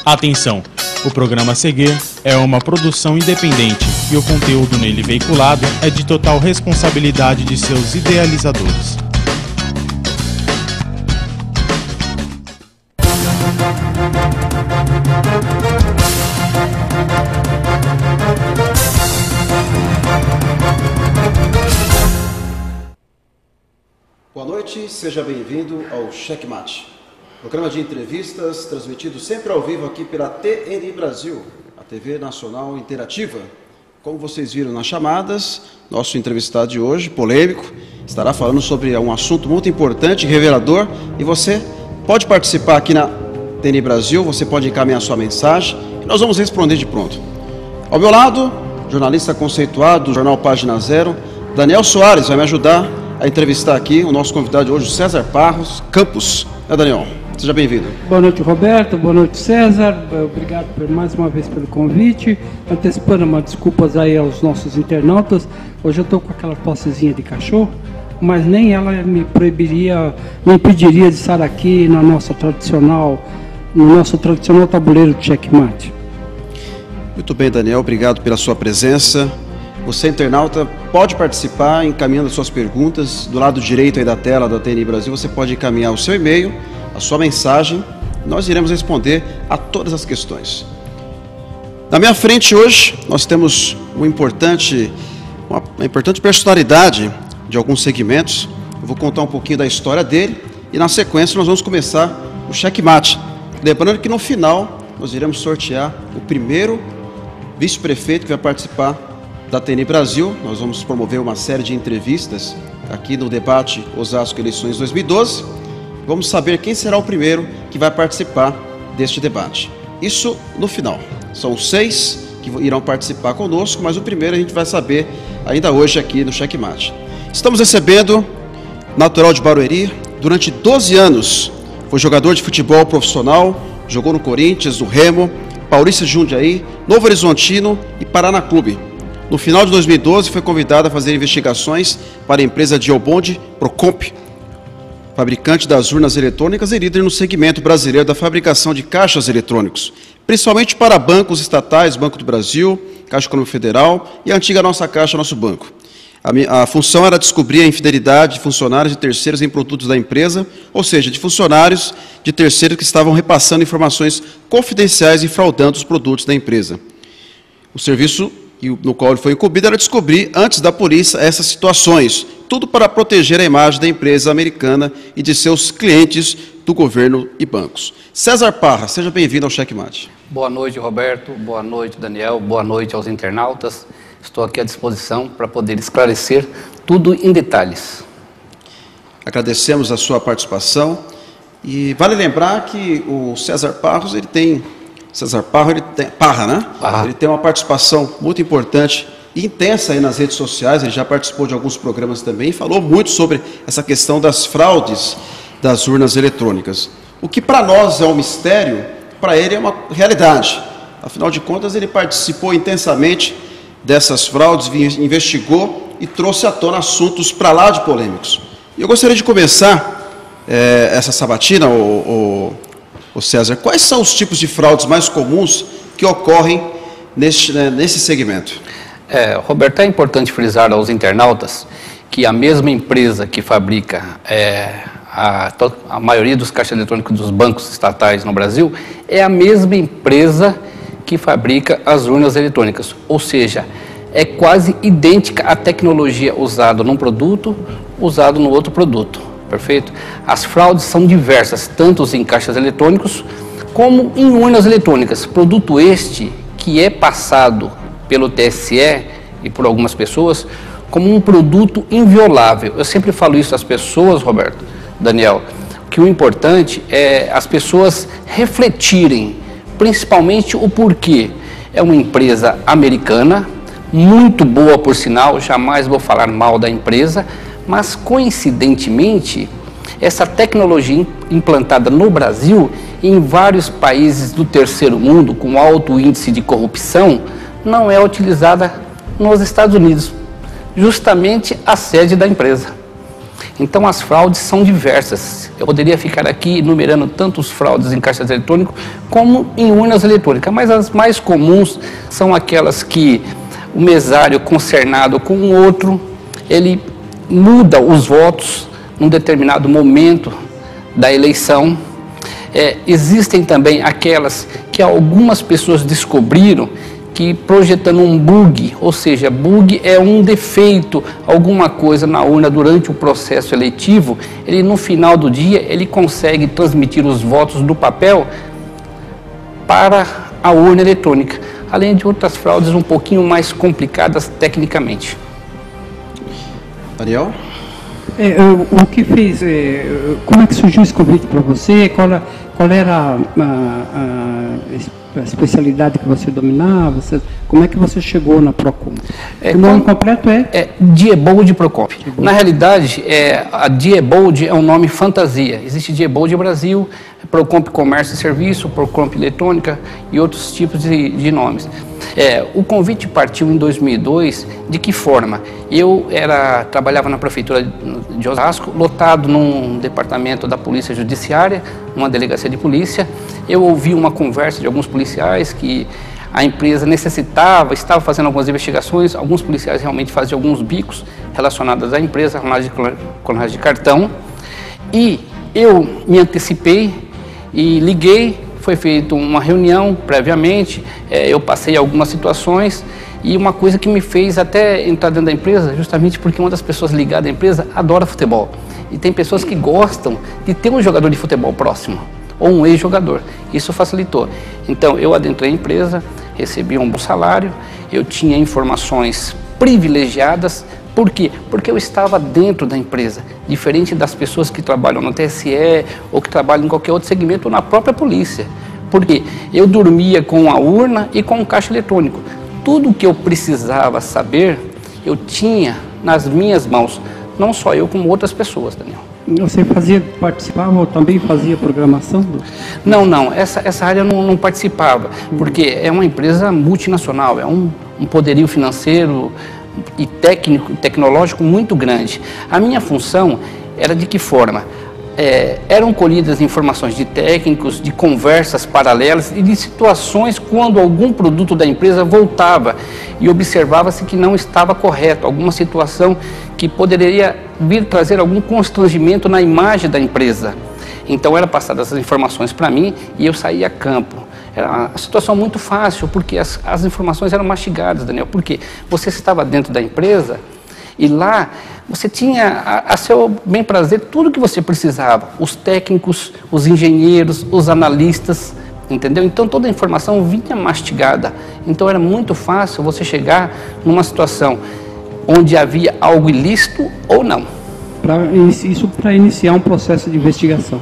Atenção! O programa a seguir é uma produção independente e o conteúdo nele veiculado é de total responsabilidade de seus idealizadores. Boa noite, seja bem-vindo ao Checkmate, programa de entrevistas transmitido sempre ao vivo aqui pela TNI Brasil, a TV Nacional Interativa. Como vocês viram nas chamadas, nosso entrevistado de hoje, polêmico, estará falando sobre um assunto muito importante, revelador, e você pode participar aqui na TNI Brasil, você pode encaminhar sua mensagem e nós vamos responder de pronto. Ao meu lado, jornalista conceituado do jornal Página Zero, Daniel Soares vai me ajudar a entrevistar aqui o nosso convidado de hoje, César Parros Campos. Daniel, seja bem-vindo. Boa noite, Roberto. Boa noite, César. Obrigado mais uma vez pelo convite. Antecipando umas desculpas aí aos nossos internautas. Hoje eu estou com aquela tossezinha de cachorro, mas nem ela me impediria de estar aqui no nosso tradicional tabuleiro de checkmate. Muito bem, Daniel. Obrigado pela sua presença. Você, internauta, pode participar encaminhando suas perguntas. Do lado direito aí da tela da TNI Brasil, você pode encaminhar o seu e-mail, a sua mensagem. Nós iremos responder a todas as questões. Na minha frente hoje, nós temos uma importante personalidade de alguns segmentos. Eu vou contar um pouquinho da história dele e, na sequência, nós vamos começar o checkmate. Lembrando que, no final, nós iremos sortear o primeiro vice-prefeito que vai participar da TNI Brasil. Nós vamos promover uma série de entrevistas aqui no debate Osasco Eleições 2012. Vamos saber quem será o primeiro que vai participar deste debate. Isso no final. São 6 que irão participar conosco, mas o primeiro a gente vai saber ainda hoje aqui no Checkmate. Estamos recebendo natural de Barueri, durante 12 anos foi jogador de futebol profissional, jogou no Corinthians, no Remo, Paulista de Jundiaí, Novo Horizontino e Paraná Clube. No final de 2012, foi convidado a fazer investigações para a empresa Geobond Procomp, fabricante das urnas eletrônicas e líder no segmento brasileiro da fabricação de caixas eletrônicos, principalmente para bancos estatais, Banco do Brasil, Caixa Econômica Federal e a antiga Nossa Caixa, Nosso Banco. A função era descobrir a infidelidade de funcionários de terceiros em produtos da empresa, ou seja, de funcionários de terceiros que estavam repassando informações confidenciais e fraudando os produtos da empresa. O serviço no qual ele foi incumbido era descobrir, antes da polícia, essas situações, tudo para proteger a imagem da empresa americana e de seus clientes do governo e bancos. César Parra, seja bem-vindo ao Checkmate. Boa noite, Roberto. Boa noite, Daniel. Boa noite aos internautas. Estou aqui à disposição para poder esclarecer tudo em detalhes. Agradecemos a sua participação e vale lembrar que o César Parros, ele tem uma participação muito importante e intensa aí nas redes sociais. Ele já participou de alguns programas também e falou muito sobre essa questão das fraudes das urnas eletrônicas. O que para nós é um mistério, para ele é uma realidade. Afinal de contas, ele participou intensamente dessas fraudes, investigou e trouxe à tona assuntos para lá de polêmicos. E eu gostaria de começar essa sabatina, o César, quais são os tipos de fraudes mais comuns que ocorrem nesse segmento? Roberto, é importante frisar aos internautas que a mesma empresa que fabrica a maioria dos caixas eletrônicos dos bancos estatais no Brasil é a mesma empresa que fabrica as urnas eletrônicas, ou seja, é quase idêntica à tecnologia usada num produto, usada no outro produto. Perfeito? As fraudes são diversas, tanto em caixas eletrônicos como em urnas eletrônicas. Produto este que é passado pelo TSE e por algumas pessoas como um produto inviolável. Eu sempre falo isso às pessoas, Roberto, Daniel, que o importante é as pessoas refletirem, principalmente o porquê. É uma empresa americana, muito boa por sinal, jamais vou falar mal da empresa, mas coincidentemente essa tecnologia implantada no Brasil e em vários países do terceiro mundo com alto índice de corrupção não é utilizada nos Estados Unidos, justamente a sede da empresa. Então as fraudes são diversas. Eu poderia ficar aqui enumerando tantos fraudes em caixas eletrônicos como em urnas eletrônicas, mas as mais comuns são aquelas que o mesário concernado com o outro, ele muda os votos num determinado momento da eleição. Existem também aquelas que algumas pessoas descobriram que projetando um bug, ou seja, bug é um defeito, alguma coisa na urna durante o processo eletivo, ele no final do dia ele consegue transmitir os votos do papel para a urna eletrônica, além de outras fraudes um pouquinho mais complicadas tecnicamente. Ariel? O que fez, como é que surgiu esse convite para você? Qual era a especialidade que você dominava? Como é que você chegou na Procomp? O nome completo é Diebold Procomp. Na realidade, a Diebold é um nome fantasia. Existe Diebold Brasil, Procomp Comércio e Serviço, Procomp Eletrônica e outros tipos de nomes. O convite partiu em 2002. De que forma? Eu trabalhava na prefeitura de Osasco, lotado num departamento da Polícia Judiciária, numa delegacia de polícia. Eu ouvi uma conversa de alguns policiais que a empresa estava fazendo algumas investigações, alguns policiais realmente faziam alguns bicos relacionados à empresa, clonagem de cartão, e eu me antecipei e liguei. Foi feita uma reunião previamente, eu passei algumas situações e uma coisa que me fez até entrar dentro da empresa, justamente porque uma das pessoas ligadas à empresa adora futebol. E tem pessoas que gostam de ter um jogador de futebol próximo, ou um ex-jogador. Isso facilitou. Então eu adentrei a empresa, recebi um bom salário, eu tinha informações privilegiadas. Por quê? Porque eu estava dentro da empresa, diferente das pessoas que trabalham no TSE ou que trabalham em qualquer outro segmento ou na própria polícia. Por quê? Eu dormia com a urna e com o caixa eletrônico. Tudo o que eu precisava saber, eu tinha nas minhas mãos. Não só eu, como outras pessoas, Daniel. Você participava ou também fazia programação? Não. Essa área não participava, porque é uma empresa multinacional, é um poderio financeiro e tecnológico muito grande. A minha função era de que forma? Eram colhidas informações de técnicos, de conversas paralelas e de situações quando algum produto da empresa voltava e observava-se que não estava correto, alguma situação que poderia vir trazer algum constrangimento na imagem da empresa. Então eram passadas essas informações para mim e eu saía a campo. Era uma situação muito fácil, porque as informações eram mastigadas, Daniel. Porque você estava dentro da empresa e lá você tinha a seu bem prazer tudo que você precisava. Os técnicos, os engenheiros, os analistas, entendeu? Então toda a informação vinha mastigada. Então era muito fácil você chegar numa situação onde havia algo ilícito ou não. Isso para iniciar um processo de investigação.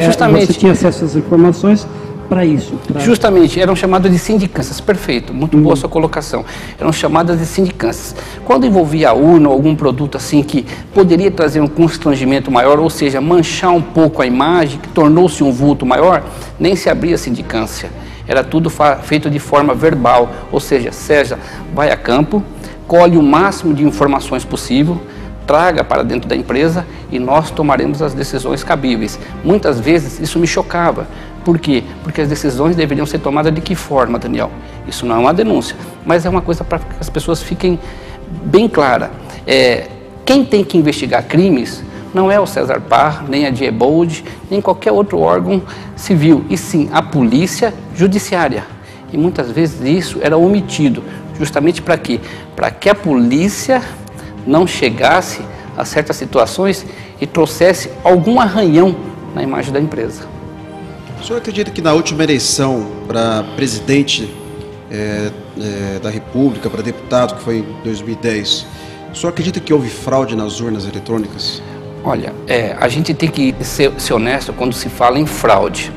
Justamente. Você tinha acesso às informações para isso. Justamente, eram chamadas de sindicâncias, perfeito, muito boa sua colocação. Eram chamadas de sindicâncias. Quando envolvia a urna ou algum produto assim que poderia trazer um constrangimento maior, ou seja, manchar um pouco a imagem, que tornou-se um vulto maior, nem se abria sindicância. Era tudo feito de forma verbal, ou seja, César vai a campo, colhe o máximo de informações possível, traga para dentro da empresa e nós tomaremos as decisões cabíveis. Muitas vezes isso me chocava. Por quê? Porque as decisões deveriam ser tomadas de que forma, Daniel? Isso não é uma denúncia, mas é uma coisa para que as pessoas fiquem bem claras. Quem tem que investigar crimes não é o César Parr, nem a Diebold, nem qualquer outro órgão civil, e sim a polícia judiciária. E muitas vezes isso era omitido, justamente para quê? Para que a polícia não chegasse a certas situações e trouxesse algum arranhão na imagem da empresa. O senhor acredita que na última eleição para presidente da República, para deputado, que foi em 2010, o senhor acredita que houve fraude nas urnas eletrônicas? Olha, a gente tem que ser honesto quando se fala em fraude.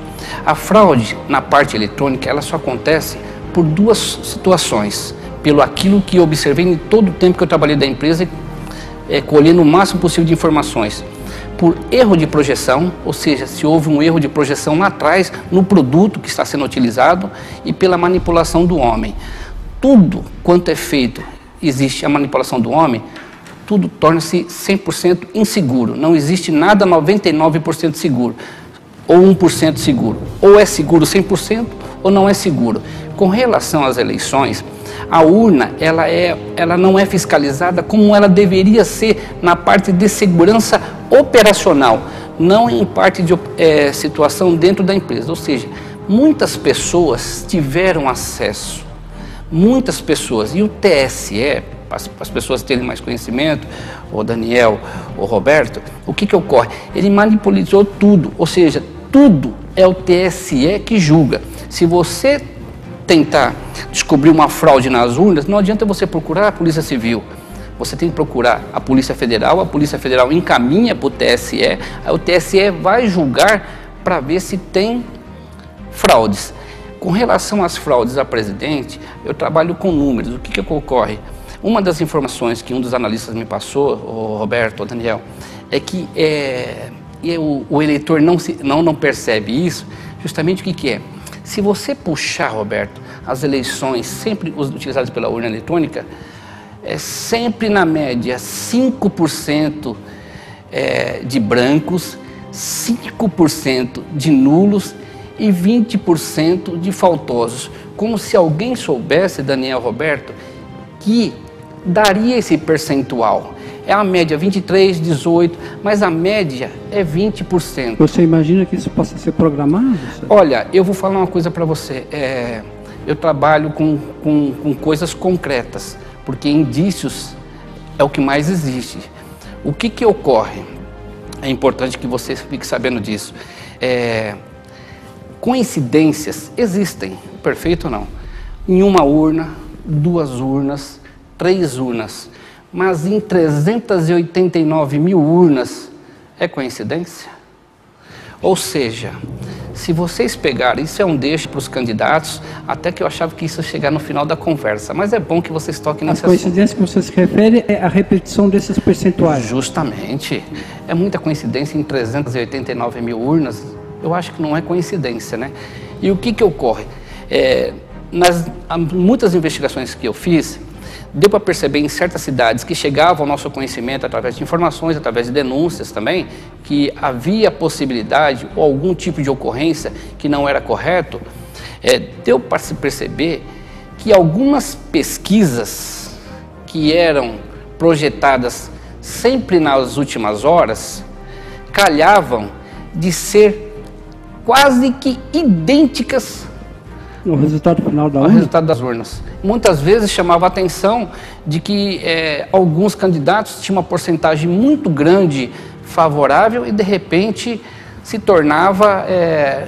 A fraude na parte eletrônica, ela só acontece por duas situações. Pelo aquilo que eu observei em todo o tempo que eu trabalhei da empresa, colhendo o máximo possível de informações. Por erro de projeção, ou seja, se houve um erro de projeção lá atrás no produto que está sendo utilizado, e pela manipulação do homem. Tudo quanto é feito, existe a manipulação do homem, tudo torna-se 100% inseguro. Não existe nada 99% seguro, ou 1% seguro. Ou é seguro 100% ou não é seguro. Com relação às eleições, a urna ela não é fiscalizada como ela deveria ser na parte de segurança operacional, não em parte de situação dentro da empresa. Ou seja, muitas pessoas tiveram acesso, muitas pessoas, e o TSE, para as pessoas terem mais conhecimento, o Daniel, o Roberto, o que ocorre? Ele manipulou tudo, ou seja, tudo é o TSE que julga. Se você tentar descobrir uma fraude nas urnas, não adianta você procurar a Polícia Civil. Você tem que procurar a Polícia Federal encaminha para o TSE, aí o TSE vai julgar para ver se tem fraudes. Com relação às fraudes a presidente, eu trabalho com números. O que ocorre? Uma das informações que um dos analistas me passou, o Roberto, o Daniel, é que o eleitor não percebe isso. Justamente o que é? Se você puxar, Roberto, as eleições sempre utilizadas pela urna eletrônica, é sempre na média 5% de brancos, 5% de nulos e 20% de faltosos. Como se alguém soubesse, Daniel, Roberto, que daria esse percentual. É a média 23, 18, mas a média é 20%. Você imagina que isso possa ser programado? Olha, eu vou falar uma coisa para você. Eu trabalho com coisas concretas, porque indícios é o que mais existe. O que ocorre? É importante que você fique sabendo disso. Coincidências existem, perfeito ou não? Em uma urna, 2 urnas, 3 urnas, mas em 389 mil urnas, é coincidência? Ou seja, se vocês pegarem, isso é um deixo para os candidatos, até que eu achava que isso ia chegar no final da conversa, mas é bom que vocês toquem nesse assunto. A coincidência que você se refere é a repetição desses percentuais. Justamente. É muita coincidência em 389 mil urnas, eu acho que não é coincidência, né? E o que ocorre? Nas muitas investigações que eu fiz, deu para perceber em certas cidades que chegavam ao nosso conhecimento através de informações, através de denúncias também, que havia possibilidade ou algum tipo de ocorrência que não era correto. Deu para se perceber que algumas pesquisas que eram projetadas sempre nas últimas horas calhavam de ser quase que idênticas o resultado final da urna? O resultado das urnas. Muitas vezes chamava a atenção de que alguns candidatos tinham uma porcentagem muito grande favorável e de repente se tornava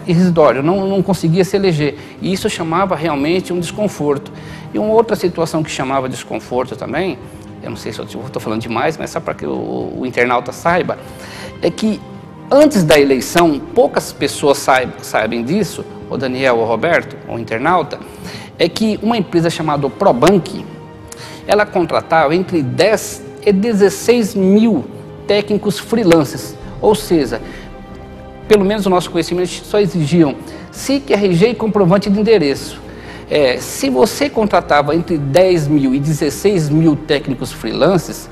irrisório, não conseguia se eleger. E isso chamava realmente um desconforto. E uma outra situação que chamava desconforto também, eu não sei se eu estou falando demais, mas só para que o internauta saiba, é que antes da eleição, poucas pessoas sabem disso, o Daniel, o Roberto, o internauta, é que uma empresa chamada Probank, ela contratava entre 10 e 16 mil técnicos freelancers, ou seja, pelo menos o nosso conhecimento só exigiam SIC, RG e comprovante de endereço. Se você contratava entre 10 mil e 16 mil técnicos freelancers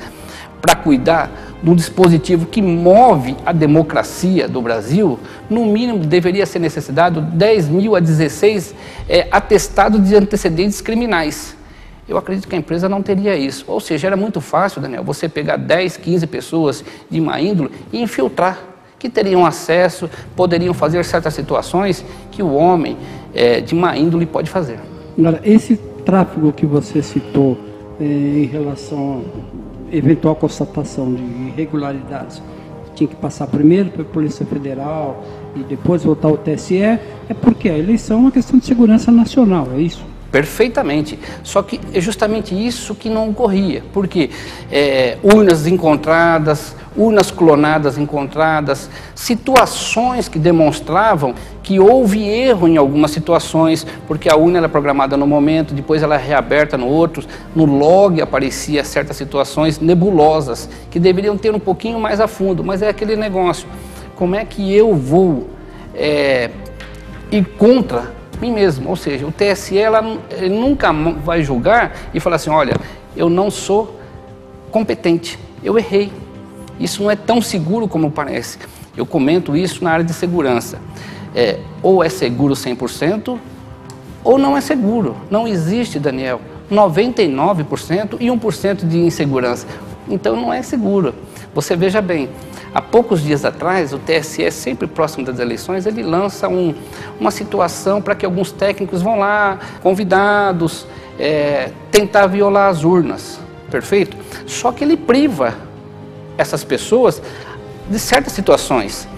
para cuidar de um dispositivo que move a democracia do Brasil, no mínimo deveria ser necessidade 10 mil a 16 atestados de antecedentes criminais. Eu acredito que a empresa não teria isso. Ou seja, era muito fácil, Daniel, você pegar 10, 15 pessoas de má índole e infiltrar, que teriam acesso, poderiam fazer certas situações que o homem de má índole pode fazer. Agora, esse tráfego que você citou em relação a eventual constatação de irregularidades, tinha que passar primeiro pela Polícia Federal e depois voltar ao TSE, é porque a eleição é uma questão de segurança nacional, é isso? Perfeitamente, só que é justamente isso que não ocorria, porque urnas encontradas, urnas clonadas encontradas, situações que demonstravam que houve erro em algumas situações, porque a urna era programada no momento, depois ela é reaberta no outro, no log aparecia certas situações nebulosas, que deveriam ter um pouquinho mais a fundo, mas é aquele negócio, como é que eu vou ir contra mim mesmo? Ou seja, o TSE ele nunca vai julgar e falar assim, olha, eu não sou competente. Eu errei. Isso não é tão seguro como parece. Eu comento isso na área de segurança. Ou é seguro 100%, ou não é seguro. Não existe, Daniel, 99% e 1% de insegurança. Então não é seguro. Você veja bem, há poucos dias atrás, o TSE, sempre próximo das eleições, ele lança uma situação para que alguns técnicos vão lá, convidados, tentar violar as urnas, perfeito? Só que ele priva essas pessoas de certas situações.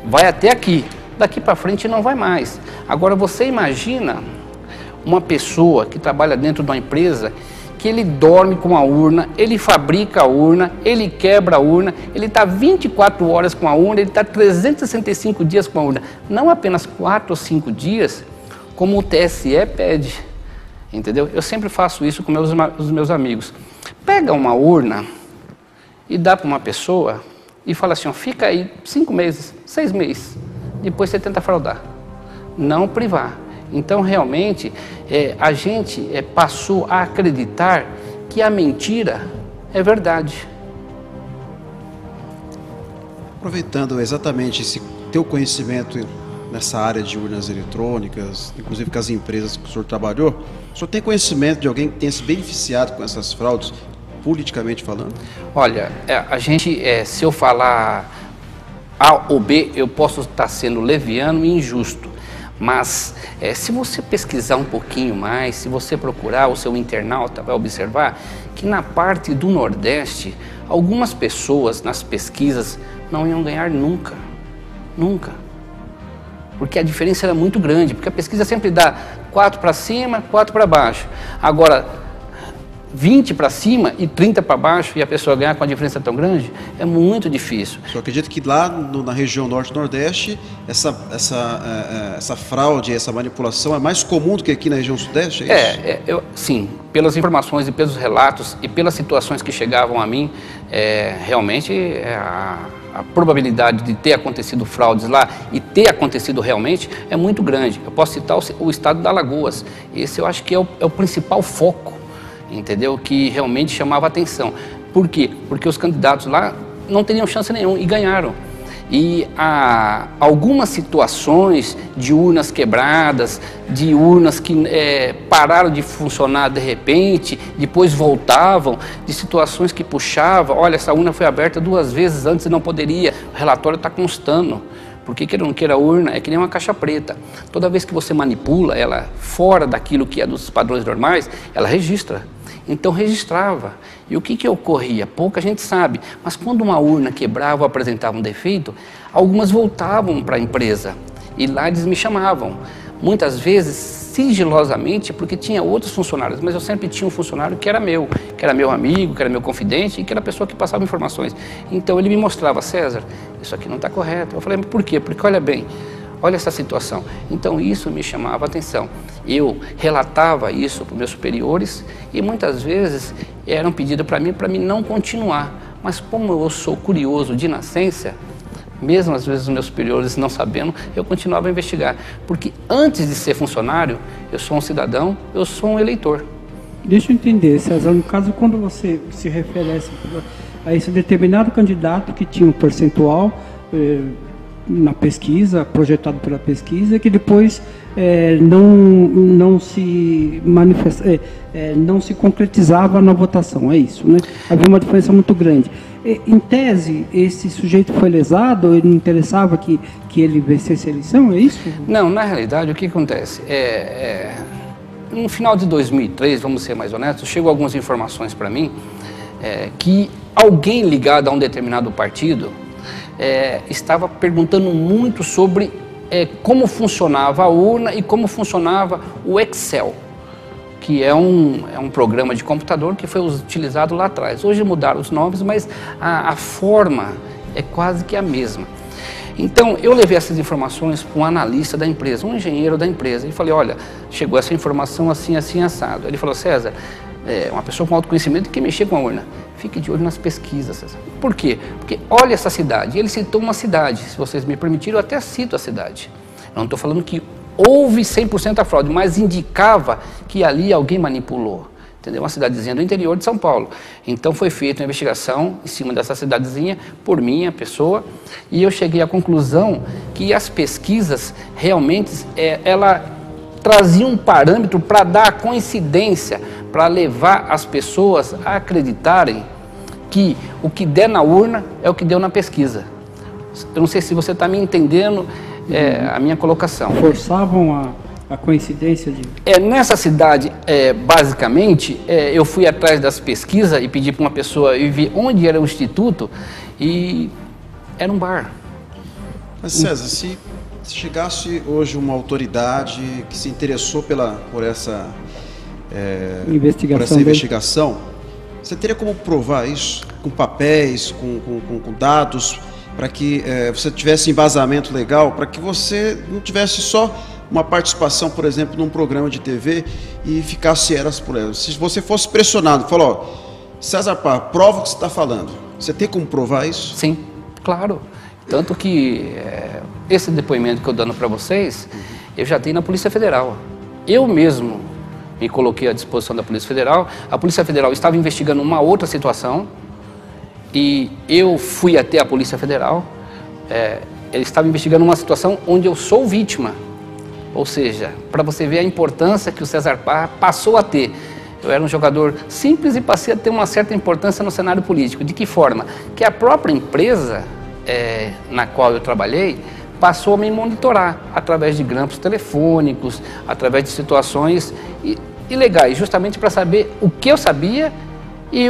Vai até aqui, daqui para frente não vai mais. Agora você imagina uma pessoa que trabalha dentro de uma empresa que ele dorme com a urna, ele fabrica a urna, ele quebra a urna, ele está 24 horas com a urna, ele está 365 dias com a urna. Não apenas 4 ou 5 dias, como o TSE pede, entendeu? Eu sempre faço isso com os meus amigos. Pega uma urna e dá para uma pessoa e fala assim, ó, fica aí 5 meses, 6 meses, depois você tenta fraudar. Não privar. Então, realmente, a gente passou a acreditar que a mentira é verdade. Aproveitando exatamente esse teu conhecimento nessa área de urnas eletrônicas, inclusive com as empresas que o senhor trabalhou, o senhor tem conhecimento de alguém que tenha se beneficiado com essas fraudes, politicamente falando? Olha, a gente, se eu falar A ou B, eu posso estar sendo leviano e injusto. Mas se você pesquisar um pouquinho mais, se você procurar, o seu internauta vai observar que na parte do Nordeste, algumas pessoas nas pesquisas não iam ganhar nunca. Nunca. Porque a diferença era muito grande, porque a pesquisa sempre dá 4 para cima, 4 para baixo. Agora, 20 para cima e 30 para baixo e a pessoa ganhar com a diferença tão grande, é muito difícil. Eu acredito que lá na região Norte-Nordeste, essa fraude, essa manipulação é mais comum do que aqui na região Sudeste, é isso? Sim, pelas informações e pelos relatos e pelas situações que chegavam a mim, realmente a probabilidade de ter acontecido fraudes lá e ter acontecido realmente é muito grande. Eu posso citar o estado de Alagoas. Esse eu acho que é o principal foco, entendeu? Que realmente chamava atenção. Por quê? Porque os candidatos lá não teriam chance nenhuma e ganharam. E há algumas situações de urnas quebradas, de urnas que pararam de funcionar de repente, depois voltavam, de situações que puxavam, olha, essa urna foi aberta 2 vezes antes e não poderia, o relatório está constando. Porque queira ou não queira, a urna é que nem uma caixa preta. Toda vez que você manipula ela fora daquilo que é dos padrões normais, ela registra. Então registrava. E o que ocorria? Pouca gente sabe. Mas quando uma urna quebrava ou apresentava um defeito, algumas voltavam para a empresa. E lá eles me chamavam. Muitas vezes, sigilosamente, porque tinha outros funcionários. Mas eu sempre tinha um funcionário que era meu amigo, que era meu confidente e que era a pessoa que passava informações. Então ele me mostrava, César, isso aqui não está correto. Eu falei, mas por quê? Porque olha bem, olha essa situação. Então isso me chamava a atenção. Eu relatava isso para os meus superiores e muitas vezes era um pedido para mim não continuar. Mas como eu sou curioso de nascença, mesmo às vezes os meus superiores não sabendo, eu continuava a investigar. Porque antes de ser funcionário, eu sou um cidadão, eu sou um eleitor. Deixa eu entender, César, no caso, quando você se refere a esse determinado candidato que tinha um percentual na pesquisa, projetado pela pesquisa, que depois não se não se concretizava na votação, é isso, né? Havia uma diferença muito grande. Em tese, esse sujeito foi lesado, ele não interessava que ele vencesse a eleição, é isso? Não, na realidade, o que acontece? No final de 2003, vamos ser mais honestos, chegou algumas informações para mim que alguém ligado a um determinado partido estava perguntando muito sobre como funcionava a urna e como funcionava o Excel, que é um programa de computador que foi utilizado lá atrás. Hoje mudaram os nomes, mas a forma é quase que a mesma. Então, eu levei essas informações para um analista da empresa, um engenheiro da empresa, e falei, olha, chegou essa informação assim, assim, assado. Ele falou, César, uma pessoa com autoconhecimento que mexer com a urna, fique de olho nas pesquisas, César. Por quê? Porque olha essa cidade, e ele citou uma cidade, se vocês me permitirem, eu até cito a cidade. Eu não estou falando que houve 100% a fraude, mas indicava que ali alguém manipulou. entendeu? Uma cidadezinha do interior de São Paulo. Então foi feita uma investigação em cima dessa cidadezinha por minha pessoa e eu cheguei à conclusão que as pesquisas realmente ela trazia um parâmetro para dar coincidência, para levar as pessoas a acreditarem que o que der na urna é o que deu na pesquisa. Eu não sei se você está me entendendo a minha colocação. Forçavam a coincidência de... Nessa cidade, basicamente, eu fui atrás das pesquisas e pedi para uma pessoa ir ver onde era o instituto e era um bar. Mas César, se chegasse hoje uma autoridade que se interessou por essa investigação, você teria como provar isso? Com papéis, com dados, para que você tivesse embasamento legal, para que você não tivesse só uma participação, por exemplo, num programa de TV e ficasse eras por elas. Se você fosse pressionado, falou, César Parra, prova o que você está falando. Você tem como provar isso? Sim, claro. Tanto que esse depoimento que eu dando para vocês, eu já dei na Polícia Federal. Eu mesmo me coloquei à disposição da Polícia Federal. A Polícia Federal estava investigando uma outra situação e eu fui até a Polícia Federal. Eles estavam investigando uma situação onde eu sou vítima. Ou seja, para você ver a importância que o César Parra passou a ter. Eu era um jogador simples e passei a ter uma certa importância no cenário político. De que forma? Que a própria empresa na qual eu trabalhei passou a me monitorar através de grampos telefônicos, através de situações ilegais, justamente para saber o que eu sabia e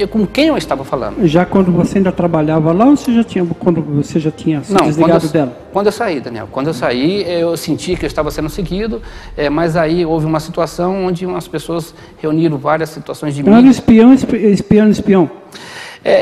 com quem eu estava falando. Já quando você ainda trabalhava lá ou quando você já tinha se desligado dela? Quando eu saí, Daniel. Quando eu saí, eu senti que eu estava sendo seguido, mas aí houve uma situação onde umas pessoas reuniram várias situações de mídia. Era espião.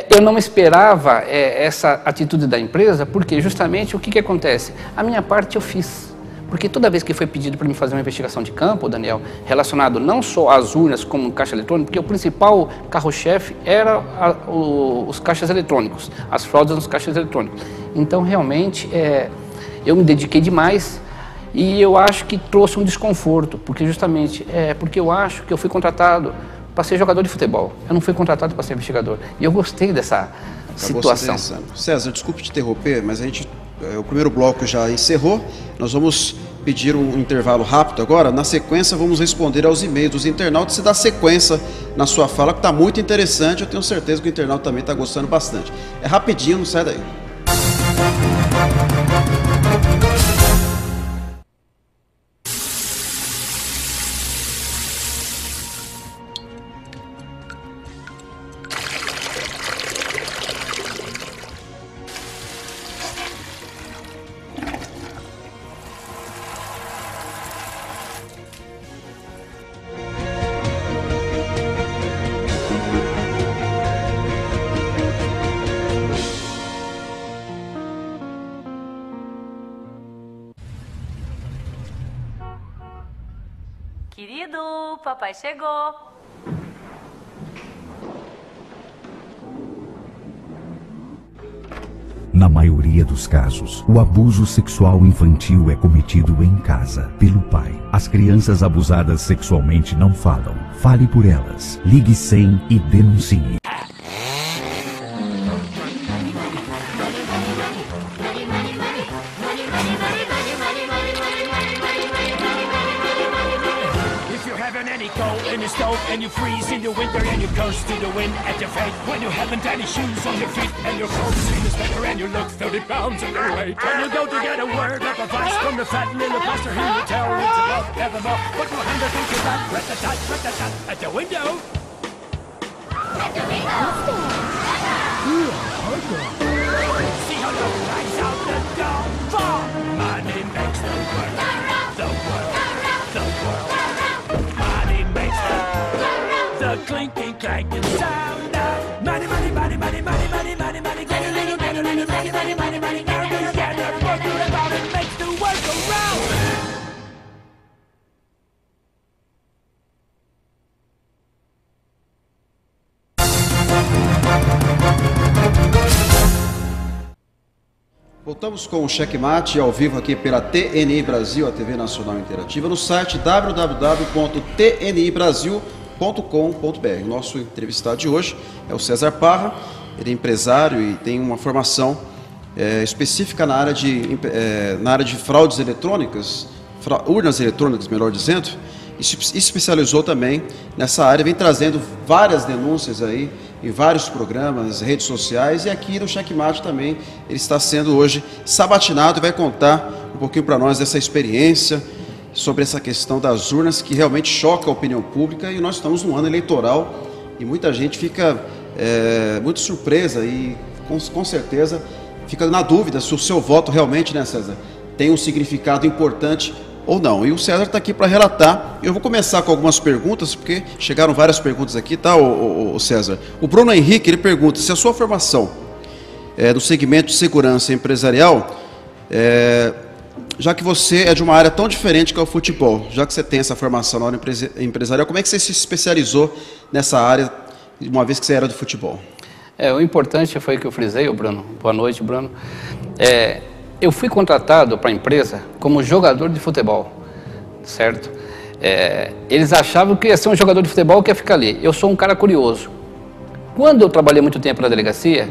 Eu não esperava essa atitude da empresa, porque justamente o que acontece? A minha parte eu fiz. Porque toda vez que foi pedido para mim fazer uma investigação de campo, Daniel, relacionado não só às urnas como caixa eletrônico, porque o principal carro-chefe era os caixas eletrônicos, as fraudes nos caixas eletrônicos. Então, realmente, eu me dediquei demais e eu acho que trouxe um desconforto, porque justamente porque eu acho que eu fui contratado para ser jogador de futebol. Eu não fui contratado para ser investigador. E eu gostei dessa situação. César, desculpe te interromper, mas o primeiro bloco já encerrou. Nós vamos pedir um intervalo rápido agora. Na sequência, vamos responder aos e-mails dos internautas e dar sequência na sua fala, que está muito interessante. Eu tenho certeza que o internauta também está gostando bastante. É rapidinho, não sai daí. Querido, papai chegou. Na maioria dos casos, o abuso sexual infantil é cometido em casa, pelo pai. As crianças abusadas sexualmente não falam. Fale por elas. Ligue 100 e denuncie. And you freeze in the winter and you curse to the wind at your fate when you haven't any shoes on your feet and your clothes in the sweater and you look 30 pounds underweight. And you go to get a word of advice from the fat little pastor who will tell you to love evermore. But your hand against your back, rat-a-tat, at the window. At the window. See how love flies out the door. For money makes the world, the world, the world. The clinking, clanking sound of money, money, money, money, money, money, money, money, get a little, money, money, money, money, money, now together, what you're about it makes the world go round. Voltamos com o Checkmate ao vivo aqui pela TNI Brasil, a TV Nacional Interativa, no site www.tnibrasil.com.br. O nosso entrevistado de hoje é o César Parra, ele é empresário e tem uma formação específica na área de fraudes eletrônicas, urnas eletrônicas, melhor dizendo, e se especializou também nessa área, vem trazendo várias denúncias aí em vários programas, redes sociais, e aqui no Checkmate também ele está sendo hoje sabatinado e vai contar um pouquinho para nós dessa experiência sobre essa questão das urnas que realmente choca a opinião pública, e nós estamos num ano eleitoral e muita gente fica muito surpresa e com certeza fica na dúvida se o seu voto realmente, né, César, tem um significado importante ou não. E o César está aqui para relatar. Eu vou começar com algumas perguntas, porque chegaram várias perguntas aqui, tá, o César? O Bruno Henrique, ele pergunta se a sua formação no segmento de segurança empresarial, já que você é de uma área tão diferente que é o futebol, já que você tem essa formação na área empresarial, como é que você se especializou nessa área, uma vez que você era do futebol? O importante foi que eu frisei, Bruno. Boa noite, Bruno. Eu fui contratado para a empresa como jogador de futebol, certo? Eles achavam que ia ser um jogador de futebol que ia ficar ali. Eu sou um cara curioso. Quando eu trabalhei muito tempo na delegacia,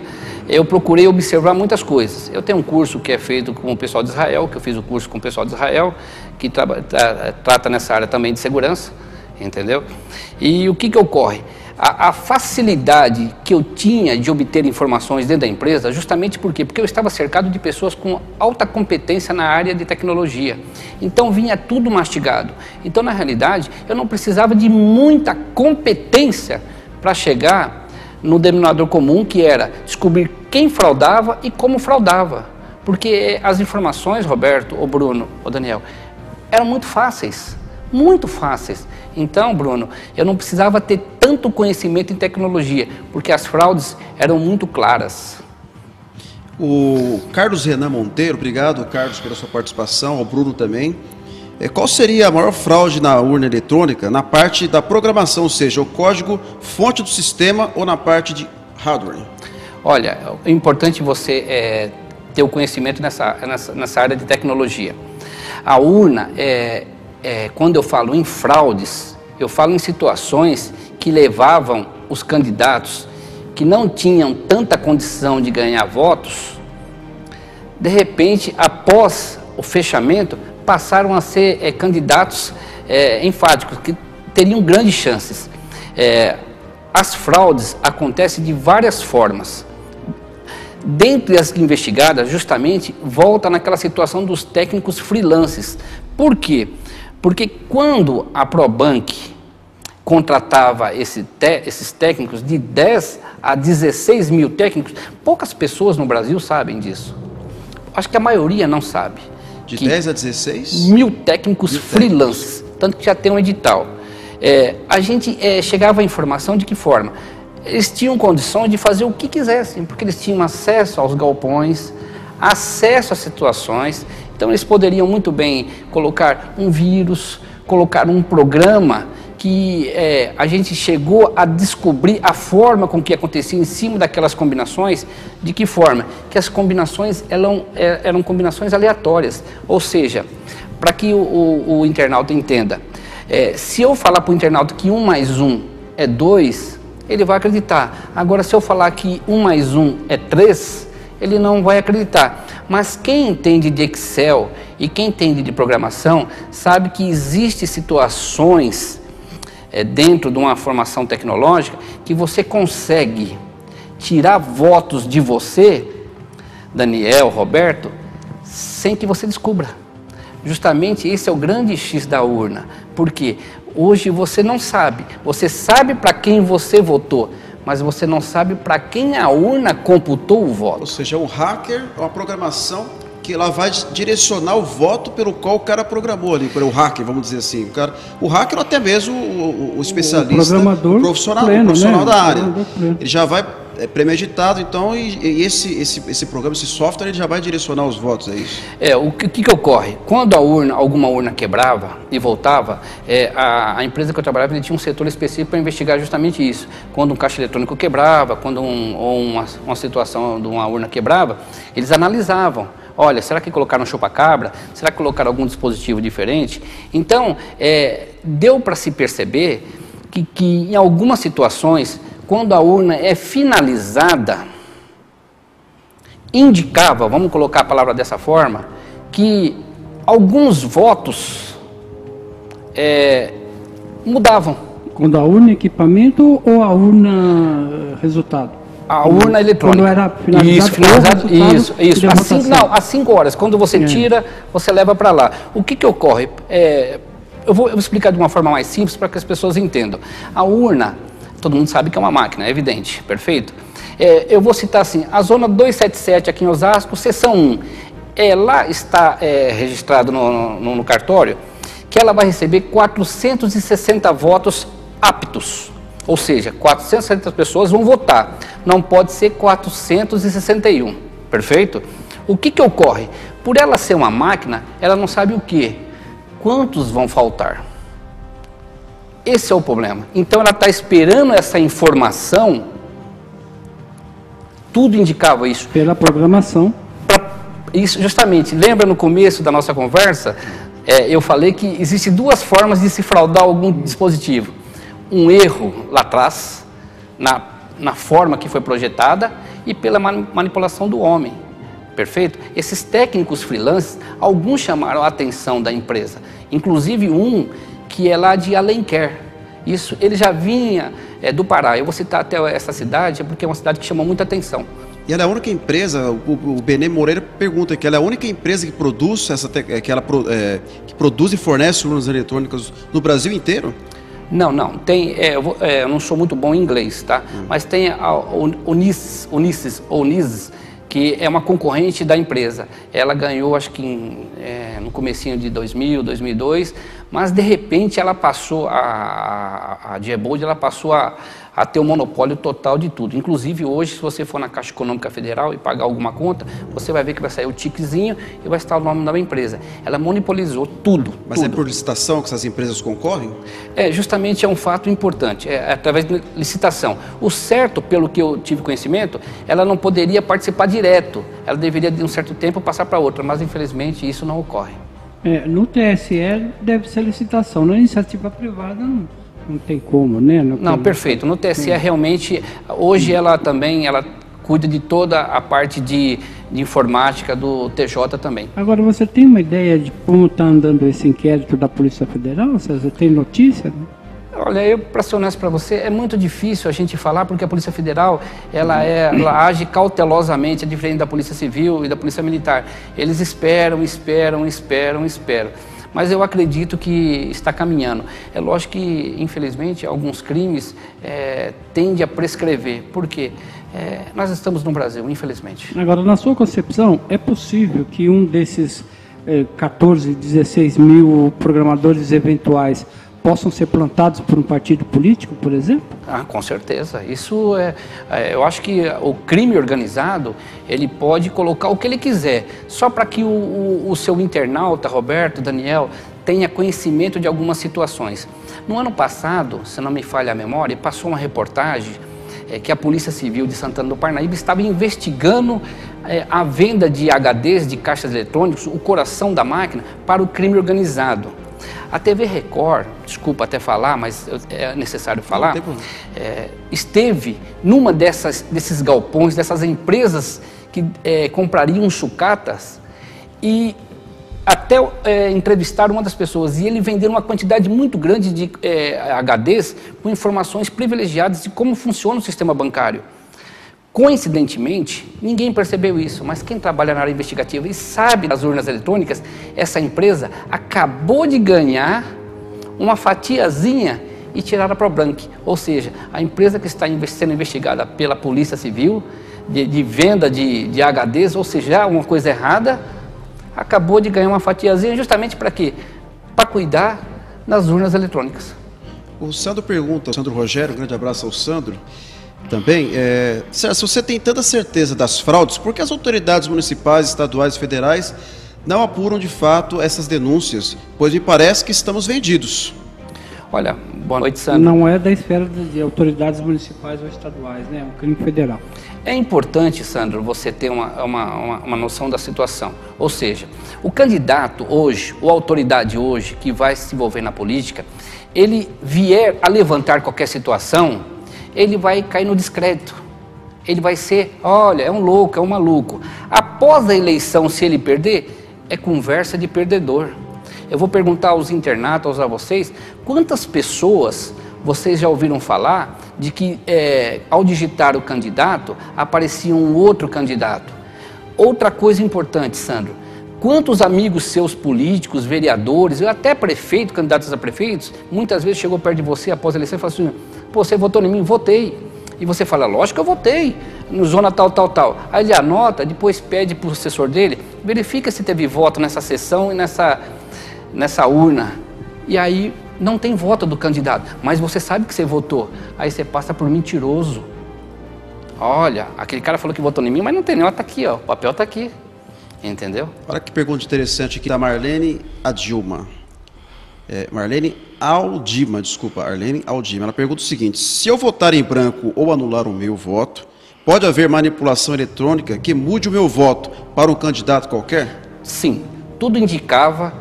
eu procurei observar muitas coisas. Eu tenho um curso que é feito com o pessoal de Israel, que eu fiz o curso com o pessoal de Israel, que trata nessa área também de segurança, entendeu? E o que ocorre? A facilidade que eu tinha de obter informações dentro da empresa, justamente por quê? Porque eu estava cercado de pessoas com alta competência na área de tecnologia. Então vinha tudo mastigado. Então, na realidade, eu não precisava de muita competência para chegar no denominador comum, que era descobrir quem fraudava e como fraudava. Porque as informações, Roberto, ou Bruno, ou Daniel, eram muito fáceis. Muito fáceis. Então, Bruno, eu não precisava ter tanto conhecimento em tecnologia, porque as fraudes eram muito claras. O Carlos Renan Monteiro, obrigado, Carlos, pela sua participação, ao Bruno também. Qual seria a maior fraude na urna eletrônica, na parte da programação, ou seja, o código fonte do sistema ou na parte de hardware? Olha, é importante você ter o conhecimento nessa área de tecnologia. A urna quando eu falo em fraudes, eu falo em situações que levavam os candidatos que não tinham tanta condição de ganhar votos, de repente, após o fechamento, passaram a ser candidatos enfáticos, que teriam grandes chances. As fraudes acontecem de várias formas. Dentre as investigadas, justamente, volta naquela situação dos técnicos freelances. Por quê? Porque quando a Probank contratava esses técnicos, de 10 a 16 mil técnicos, poucas pessoas no Brasil sabem disso. Acho que a maioria não sabe. De 10 a 16? Mil técnicos freelances, tanto que já tem um edital. A gente chegava à informação de que forma? Eles tinham condições de fazer o que quisessem, porque eles tinham acesso aos galpões, acesso às situações. Então eles poderiam muito bem colocar um vírus, colocar um programa que a gente chegou a descobrir a forma com que acontecia em cima daquelas combinações. De que forma? Que as combinações eram combinações aleatórias. Ou seja, para que o internauta entenda, se eu falar para o internauta que 1 mais 1 é 2, ele vai acreditar. Agora, se eu falar que 1 mais 1 é 3, ele não vai acreditar. Mas quem entende de Excel e quem entende de programação sabe que existem situações dentro de uma formação tecnológica que você consegue tirar votos de você, Daniel, Roberto, sem que você descubra. Justamente esse é o grande X da urna. Porque hoje você não sabe. Você sabe para quem você votou, mas você não sabe para quem a urna computou o voto. Ou seja, um hacker é uma programação que ela vai direcionar o voto pelo qual o cara programou ali, para o hacker, vamos dizer assim. O hacker ou até mesmo o especialista, o profissional, pleno, profissional, né? Da área. Ele já vai premeditado, então, e esse programa, esse software, ele já vai direcionar os votos, é isso? O que ocorre? Quando alguma urna quebrava e voltava, a empresa que eu trabalhava, ele tinha um setor específico para investigar justamente isso. Quando um caixa eletrônico quebrava, quando uma situação de uma urna quebrava, eles analisavam. Olha, será que colocaram chupa-cabra? Será que colocaram algum dispositivo diferente? Então, deu para se perceber que em algumas situações, quando a urna é finalizada, indicava, vamos colocar a palavra dessa forma, que alguns votos mudavam. Quando a urna é equipamento ou a urna resultado? A urna eletrônica. Quando era finalizado, isso. Às 5 horas, quando você tira, você leva para lá. O que ocorre? Eu vou explicar de uma forma mais simples para que as pessoas entendam. A urna, todo mundo sabe que é uma máquina, é evidente, perfeito? Eu vou citar assim, a zona 277 aqui em Osasco, seção 1. Lá está registrado no cartório que ela vai receber 460 votos aptos. Ou seja, 460 pessoas vão votar, não pode ser 461, perfeito? O que ocorre? Por ela ser uma máquina, ela não sabe o quê? Quantos vão faltar? Esse é o problema. Então ela está esperando essa informação, tudo indicava isso. Pela programação. Isso, justamente, lembra no começo da nossa conversa, eu falei que existem 2 formas de se fraudar algum dispositivo. Um erro lá atrás, na forma que foi projetada e pela manipulação do homem, perfeito? Esses técnicos freelancers, alguns chamaram a atenção da empresa, inclusive um que é lá de Alenquer. Isso, ele já vinha do Pará. Eu vou citar até essa cidade, porque é uma cidade que chamou muita atenção. E ela é a única empresa, o Benê Moreira pergunta que ela é a única empresa que produz, que produz e fornece urnas eletrônicas no Brasil inteiro? Não, tem, eu não sou muito bom em inglês, tá? Mas tem a Unisys, que é uma concorrente da empresa. Ela ganhou, acho que no comecinho de 2000, 2002, mas de repente ela passou, a Diebold, ela passou a ter o monopólio total de tudo. Inclusive hoje, se você for na Caixa Econômica Federal e pagar alguma conta, você vai ver que vai sair o tiquezinho e vai estar o nome da empresa. Ela monopolizou tudo. Mas tudo. É por licitação que essas empresas concorrem? Justamente é um fato importante, através de licitação. O certo, pelo que eu tive conhecimento, ela não poderia participar direto. Ela deveria, de um certo tempo, passar para outra, mas infelizmente isso não ocorre. No TSE deve ser licitação, na iniciativa privada não tem como, né? Não, perfeito. No TSE realmente, hoje ela cuida de toda a parte de informática do TJ também. Agora, você tem uma ideia de como está andando esse inquérito da Polícia Federal? Você tem notícia? Né? Olha, para ser honesto para você, é muito difícil a gente falar, porque a Polícia Federal, ela age cautelosamente, é diferente da Polícia Civil e da Polícia Militar. Eles esperam. Mas eu acredito que está caminhando. É lógico que, infelizmente, alguns crimes tendem a prescrever. Por quê? Nós estamos no Brasil, infelizmente. Agora, na sua concepção, é possível que um desses 14, 16 mil programadores eventuais possam ser plantados por um partido político, por exemplo? Com certeza. Isso eu acho que o crime organizado, ele pode colocar o que ele quiser, só para que o seu internauta, Roberto, Daniel, tenha conhecimento de algumas situações. No ano passado, se não me falha a memória, passou uma reportagem que a Polícia Civil de Santana do Parnaíba estava investigando a venda de HDs, de caixas eletrônicos, o coração da máquina, para o crime organizado. A TV Record, desculpa até falar, mas é necessário falar, esteve numa desses galpões, dessas empresas que comprariam sucatas, e até entrevistaram uma das pessoas, e ele vendeu uma quantidade muito grande de HDs com informações privilegiadas de como funciona o sistema bancário. Coincidentemente, ninguém percebeu isso, mas quem trabalha na área investigativa e sabe das urnas eletrônicas, essa empresa acabou de ganhar uma fatiazinha e tiraram para o Branque. Ou seja, a empresa que está sendo investigada pela Polícia Civil, de venda de HDs, ou seja, uma coisa errada, acabou de ganhar uma fatiazinha justamente para quê? Para cuidar das urnas eletrônicas. O Sandro pergunta, o Sandro Rogério, um grande abraço ao Sandro, também, se você tem tanta certeza das fraudes, por que as autoridades municipais, estaduais e federais não apuram de fato essas denúncias? Pois me parece que estamos vendidos. Olha, boa noite, Sandro. Não é da esfera de autoridades municipais ou estaduais, né? É um crime federal. É importante, Sandro, você ter uma noção da situação. Ou seja, o candidato hoje, ou a autoridade hoje, que vai se envolver na política, ele vier a levantar qualquer situação, ele vai cair no descrédito. Ele vai ser, olha, é um louco, é um maluco. Após a eleição, se ele perder, é conversa de perdedor. Eu vou perguntar aos internautas, a vocês, quantas pessoas vocês já ouviram falar de que ao digitar o candidato, aparecia um outro candidato? Outra coisa importante, Sandro, quantos amigos seus políticos, vereadores, até prefeitos, candidatos a prefeitos, muitas vezes chegou perto de você após a eleição e falou assim, pô, você votou em mim? Votei. E você fala, lógico que eu votei, no zona tal, tal, tal. Aí ele anota, depois pede para o assessor dele, verifica se teve voto nessa sessão e nessa urna. E aí não tem voto do candidato, mas você sabe que você votou. Aí você passa por mentiroso. Olha, aquele cara falou que votou em mim, mas não tem, não, tá aqui, ó, o papel tá aqui. Entendeu? Olha que pergunta interessante aqui da Marlene Adilma. Marlene Aldima, desculpa, Arlene Aldima. Ela pergunta o seguinte: se eu votar em branco ou anular o meu voto, pode haver manipulação eletrônica que mude o meu voto para um candidato qualquer? Sim, tudo indicava,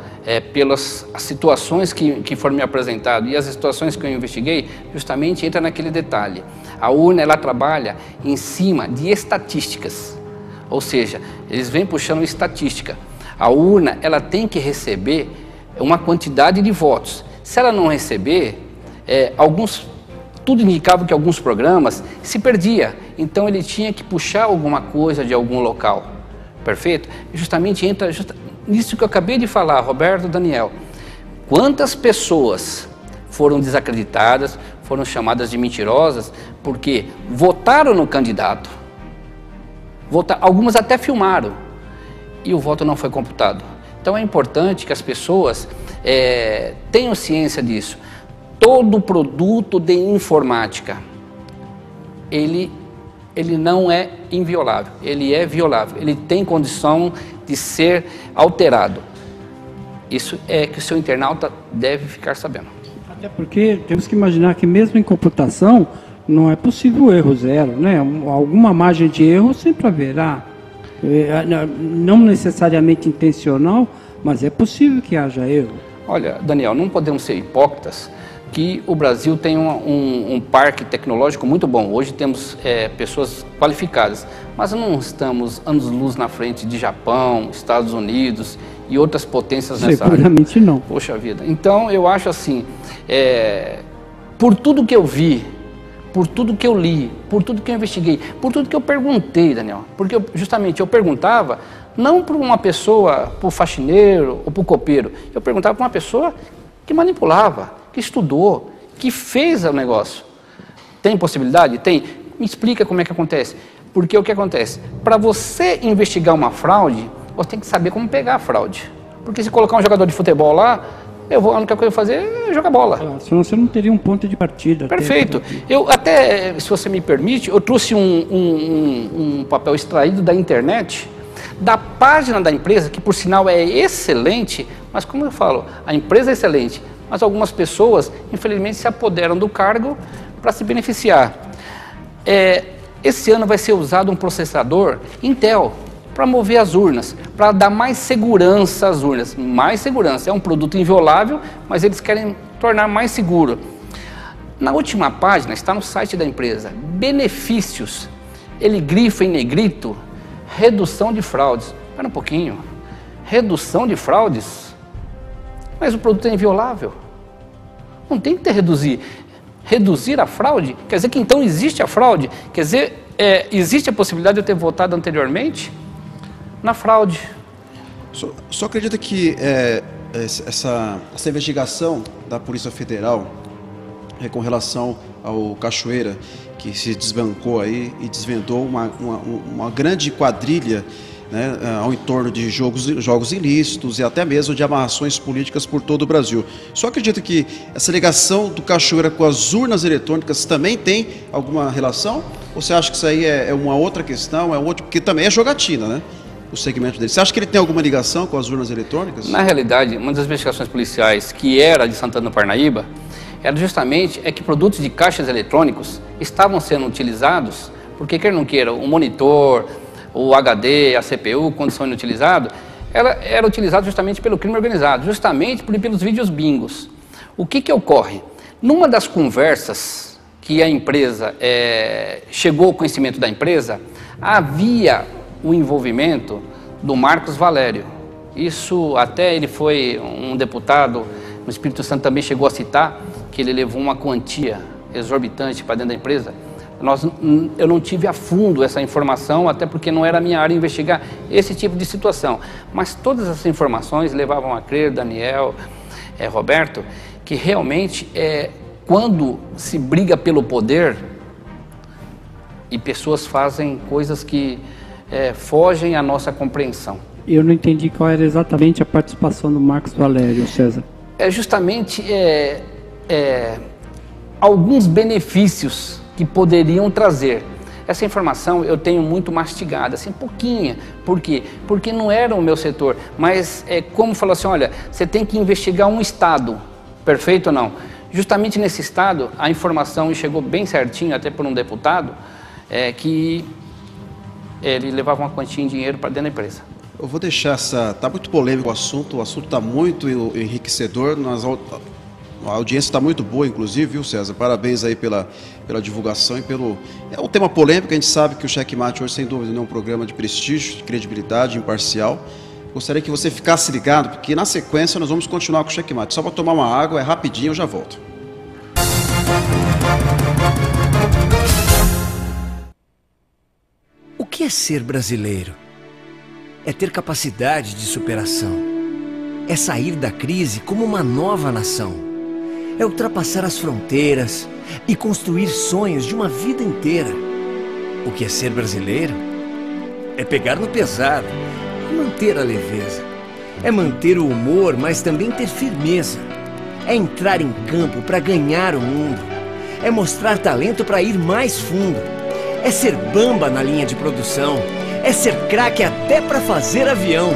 pelas situações que foram me apresentadas e as situações que eu investiguei, justamente entra naquele detalhe. A urna, ela trabalha em cima de estatísticas, ou seja, eles vêm puxando estatística. A urna, ela tem que receber uma quantidade de votos. Se ela não receber, tudo indicava que alguns programas se perdia, então ele tinha que puxar alguma coisa de algum local, perfeito? E justamente entra nisso que eu acabei de falar, Roberto, Daniel. Quantas pessoas foram desacreditadas, foram chamadas de mentirosas, porque votaram no candidato, algumas até filmaram, e o voto não foi computado. Então é importante que as pessoas tenham ciência disso. Todo produto de informática, ele não é inviolável, ele é violável, ele tem condição de ser alterado. Isso é que o seu internauta deve ficar sabendo. Até porque temos que imaginar que mesmo em computação não é possível erro zero, né? Alguma margem de erro sempre haverá. Não necessariamente intencional, mas é possível que haja erro. Olha, Daniel, não podemos ser hipócritas que o Brasil tem um parque tecnológico muito bom. Hoje temos pessoas qualificadas, mas não estamos anos-luz na frente de Japão, Estados Unidos e outras potências nessa área. Seguramente não. Poxa vida. Então, eu acho assim, por tudo que eu vi, por tudo que eu li, por tudo que eu investiguei, por tudo que eu perguntei, Daniel, porque justamente eu perguntava não para uma pessoa, para o faxineiro ou para o copeiro, eu perguntava para uma pessoa que manipulava, que estudou, que fez o negócio. Tem possibilidade? Tem. Me explica como é que acontece. Porque o que acontece? Para você investigar uma fraude, você tem que saber como pegar a fraude. Porque se colocar um jogador de futebol lá, a única coisa que eu vou fazer é jogar bola. Claro, senão você não teria um ponto de partida. Perfeito. Eu até, se você me permite, eu trouxe um papel extraído da internet, da página da empresa, que por sinal é excelente, mas como eu falo, a empresa é excelente, mas algumas pessoas, infelizmente, se apoderam do cargo para se beneficiar. Esse ano vai ser usado um processador Intel para mover as urnas, para dar mais segurança às urnas. Mais segurança. É um produto inviolável, mas eles querem tornar mais seguro. Na última página, está no site da empresa, benefícios. Ele grifa em negrito, redução de fraudes. Espera um pouquinho. Redução de fraudes? Mas o produto é inviolável. Não tem que ter reduzir. Reduzir a fraude? Quer dizer que então existe a fraude? Quer dizer, existe a possibilidade de eu ter votado anteriormente na fraude. Só acredita que essa investigação da Polícia Federal com relação ao Cachoeira, que se desbancou aí e desvendou uma grande quadrilha, né, ao entorno de jogos ilícitos e até mesmo de amarrações políticas por todo o Brasil. Só acredita que essa ligação do Cachoeira com as urnas eletrônicas também tem alguma relação? Ou você acha que isso aí é uma outra questão, porque também é jogatina, né? O segmento dele. Você acha que ele tem alguma ligação com as urnas eletrônicas? Na realidade, uma das investigações policiais que era de Santana do Parnaíba, era justamente que produtos de caixas eletrônicos estavam sendo utilizados, porque quer não queira, o monitor, o HD, a CPU, quando são inutilizados, era utilizado justamente pelo crime organizado, justamente pelos vídeos bingos. O que ocorre? Numa das conversas que a empresa chegou ao conhecimento da empresa, havia o envolvimento do Marcos Valério. Isso até ele foi um deputado, no Espírito Santo também chegou a citar, que ele levou uma quantia exorbitante para dentro da empresa. Eu não tive a fundo essa informação, até porque não era a minha área investigar esse tipo de situação. Mas todas essas informações levavam a crer, Daniel, Roberto, que realmente quando se briga pelo poder e pessoas fazem coisas que fogem à nossa compreensão. Eu não entendi qual era exatamente a participação do Marcos Valério, César. Justamente alguns benefícios que poderiam trazer. Essa informação eu tenho muito mastigada, assim, pouquinha. Por quê? Porque não era o meu setor, mas como falou assim, olha, você tem que investigar um estado, perfeito ou não? Justamente nesse estado, a informação chegou bem certinho, até por um deputado, que ele levava uma quantia em dinheiro para dentro da empresa. Eu vou deixar tá muito polêmico o assunto está muito enriquecedor, a audiência está muito boa, inclusive, viu, César? Parabéns aí pela divulgação e é um tema polêmico, a gente sabe que o Checkmate hoje, sem dúvida, é um programa de prestígio, de credibilidade, imparcial. Gostaria que você ficasse ligado, porque na sequência nós vamos continuar com o Checkmate. Só para tomar uma água, é rapidinho, eu já volto. O que é ser brasileiro? É ter capacidade de superação. É sair da crise como uma nova nação. É ultrapassar as fronteiras e construir sonhos de uma vida inteira. O que é ser brasileiro? É pegar no pesado e manter a leveza. É manter o humor, mas também ter firmeza. É entrar em campo para ganhar o mundo. É mostrar talento para ir mais fundo. É ser bamba na linha de produção. É ser craque até para fazer avião.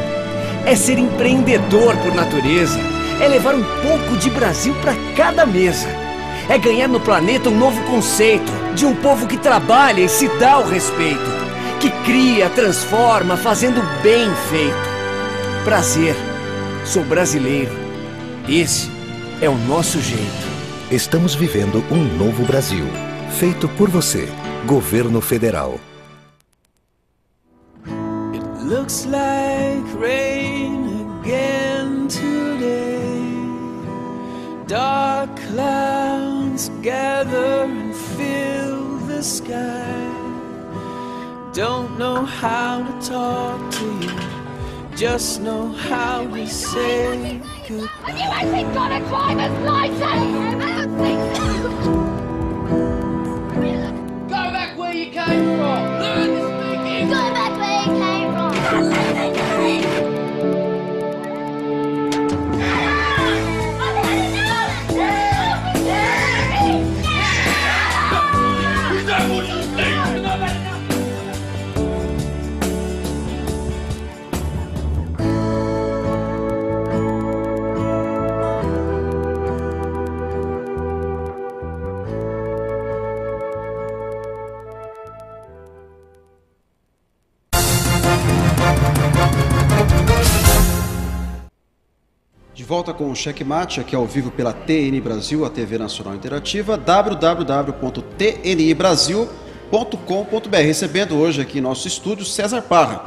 É ser empreendedor por natureza. É levar um pouco de Brasil para cada mesa. É ganhar no planeta um novo conceito de um povo que trabalha e se dá o respeito, que cria, transforma, fazendo bem feito. Prazer, sou brasileiro. Esse é o nosso jeito. Estamos vivendo um novo Brasil, feito por você, Governo Federal. Looks like rain again today. Dark clouds gather and fill the sky. Don't know how to talk to you, just know how to say goodbye. Have you actually got a driver's license? I don't think so. Go back where you came from. Learn to speak English. Go back where you came from. De volta com o Checkmate, aqui ao vivo pela TN Brasil, a TV Nacional Interativa, www.tnbrasil.com.br. Recebendo hoje aqui em nosso estúdio César Parra,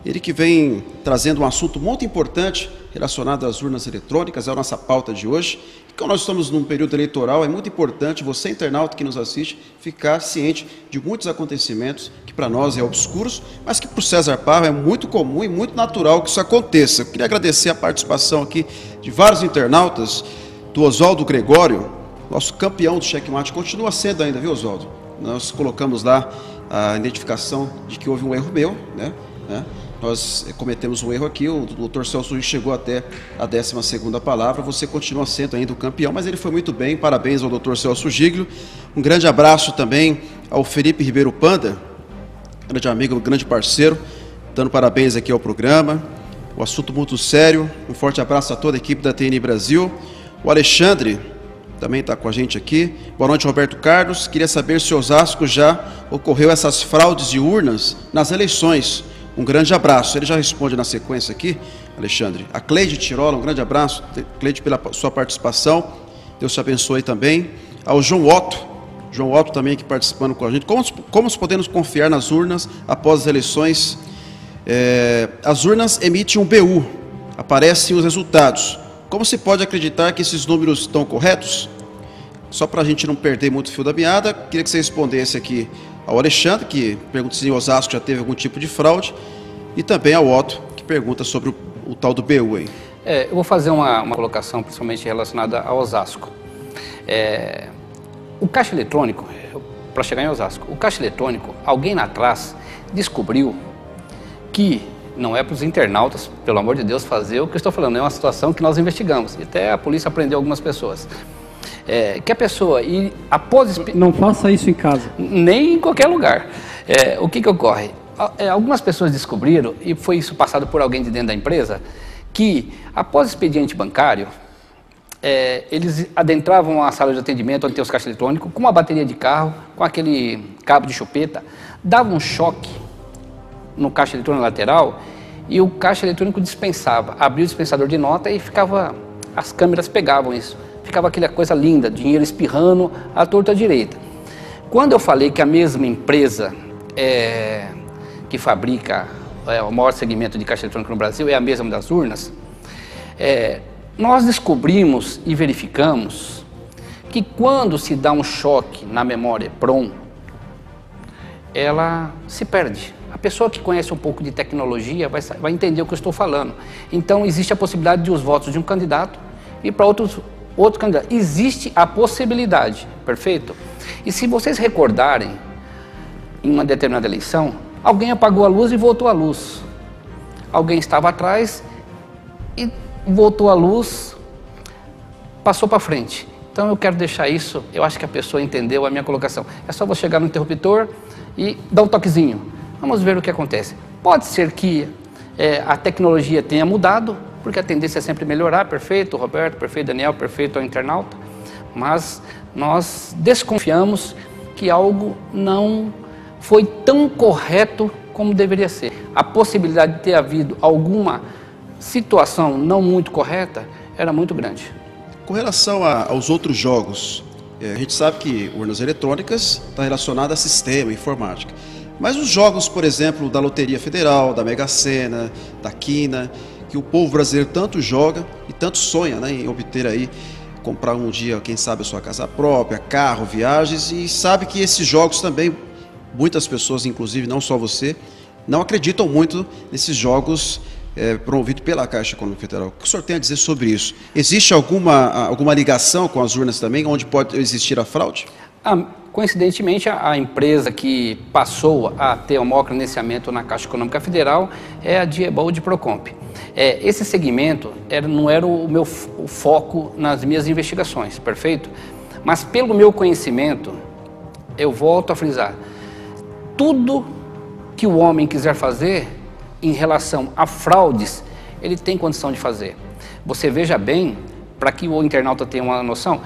ele que vem trazendo um assunto muito importante relacionado às urnas eletrônicas, é a nossa pauta de hoje. E como nós estamos num período eleitoral, é muito importante você, internauta que nos assiste, ficar ciente de muitos acontecimentos que para nós é obscuros, mas que para o César Parra é muito comum e muito natural que isso aconteça. Eu queria agradecer a participação aqui de vários internautas, do Oswaldo Gregório, nosso campeão do Checkmate, continua sendo ainda, viu, Oswaldo? Nós colocamos lá a identificação de que houve um erro meu, né? Nós cometemos um erro aqui, o Dr. Celso chegou até a 12ª palavra, você continua sendo ainda o campeão, mas ele foi muito bem, parabéns ao Dr. Celso Giglio. Um grande abraço também ao Felipe Ribeiro Panda, grande amigo, grande parceiro, dando parabéns aqui ao programa. O assunto muito sério, um forte abraço a toda a equipe da TN Brasil. O Alexandre também está com a gente aqui. Boa noite, Roberto Carlos. Queria saber se Osasco já ocorreu essas fraudes de urnas nas eleições. Um grande abraço. Ele já responde na sequência aqui, Alexandre. A Cleide Tirola, um grande abraço. Cleide, pela sua participação. Deus te abençoe também. Ao João Otto também aqui participando com a gente. Como podemos confiar nas urnas após as eleições? As urnas emitem um BU, aparecem os resultados. Como se pode acreditar que esses números estão corretos? Só para a gente não perder muito o fio da meada, queria que você respondesse aqui ao Alexandre, que pergunta se em Osasco já teve algum tipo de fraude, e também ao Otto, que pergunta sobre o tal do BU aí. Eu vou fazer uma colocação principalmente relacionada a Osasco. O caixa eletrônico, para chegar em Osasco, o caixa eletrônico, alguém lá atrás descobriu que não é para os internautas, pelo amor de Deus, fazer o que eu estou falando, é uma situação que nós investigamos, e até a polícia prendeu algumas pessoas. Que a pessoa, após... Não faça isso em casa. Nem em qualquer lugar. O que ocorre? Algumas pessoas descobriram, e foi isso passado por alguém de dentro da empresa, que após expediente bancário, eles adentravam a sala de atendimento onde tem os caixas eletrônicos, com uma bateria de carro, com aquele cabo de chupeta, davam um choque no caixa eletrônico lateral e o caixa eletrônico dispensava, abria o dispensador de nota e ficava, as câmeras pegavam isso, ficava aquela coisa linda, dinheiro espirrando à torta direita. Quando eu falei que a mesma empresa que fabrica o maior segmento de caixa eletrônico no Brasil é a mesma das urnas, nós descobrimos e verificamos que quando se dá um choque na memória EPROM, ela se perde. A pessoa que conhece um pouco de tecnologia vai entender o que eu estou falando. Então, existe a possibilidade de os votos de um candidato ir para outro candidato. Existe a possibilidade, perfeito? E se vocês recordarem, em uma determinada eleição, alguém apagou a luz e voltou a luz. Alguém estava atrás e voltou a luz, passou para frente. Então, eu quero deixar isso, eu acho que a pessoa entendeu a minha colocação. É só você chegar no interruptor e dar um toquezinho. Vamos ver o que acontece. Pode ser que a tecnologia tenha mudado, porque a tendência é sempre melhorar, perfeito, Roberto, perfeito, Daniel, perfeito, ao internauta, mas nós desconfiamos que algo não foi tão correto como deveria ser. A possibilidade de ter havido alguma situação não muito correta era muito grande. Com relação aos outros jogos, a gente sabe que urnas eletrônicas está relacionada a sistema, informática. Mas os jogos, por exemplo, da Loteria Federal, da Mega Sena, da Quina, que o povo brasileiro tanto joga e tanto sonha, né, em obter aí, comprar um dia, quem sabe, a sua casa própria, carro, viagens, e sabe que esses jogos também, muitas pessoas, inclusive não só você, não acreditam muito nesses jogos promovidos pela Caixa Econômica Federal. O que o senhor tem a dizer sobre isso? Existe alguma ligação com as urnas também, onde pode existir a fraude? Coincidentemente, a empresa que passou a ter o maior credenciamento na Caixa Econômica Federal é a Diebold Procomp. Esse segmento não era o meu foco nas minhas investigações, perfeito? Mas pelo meu conhecimento, eu volto a frisar, tudo que o homem quiser fazer em relação a fraudes, ele tem condição de fazer. Você veja bem, para que o internauta tenha uma noção,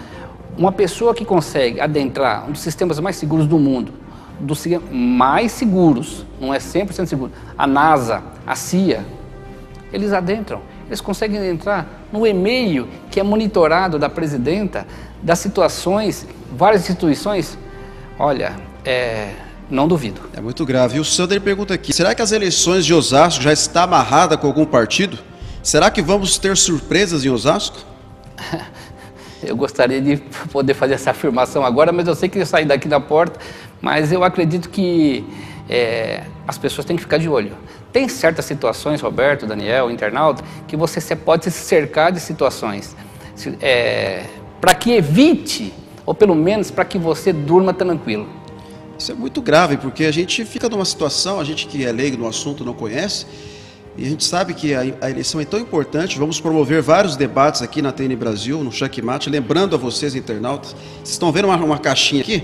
uma pessoa que consegue adentrar um dos sistemas mais seguros do mundo, mais seguros, não é 100% seguro, a NASA, a CIA, eles adentram, eles conseguem entrar no e-mail que é monitorado da presidenta, das situações, várias instituições, olha, não duvido. É muito grave. E o Sander pergunta aqui, será que as eleições de Osasco já está amarrada com algum partido? Será que vamos ter surpresas em Osasco? Eu gostaria de poder fazer essa afirmação agora, mas eu sei que eu saí daqui da porta, mas eu acredito que as pessoas têm que ficar de olho. Tem certas situações, Roberto, Daniel, internauta, que você pode se cercar de situações para que evite, ou pelo menos para que você durma tranquilo. Isso é muito grave, porque a gente fica numa situação, a gente que é leigo no assunto não conhece, e a gente sabe que a eleição é tão importante. Vamos promover vários debates aqui na TN Brasil, no Checkmate. Lembrando a vocês, internautas, vocês estão vendo uma caixinha aqui?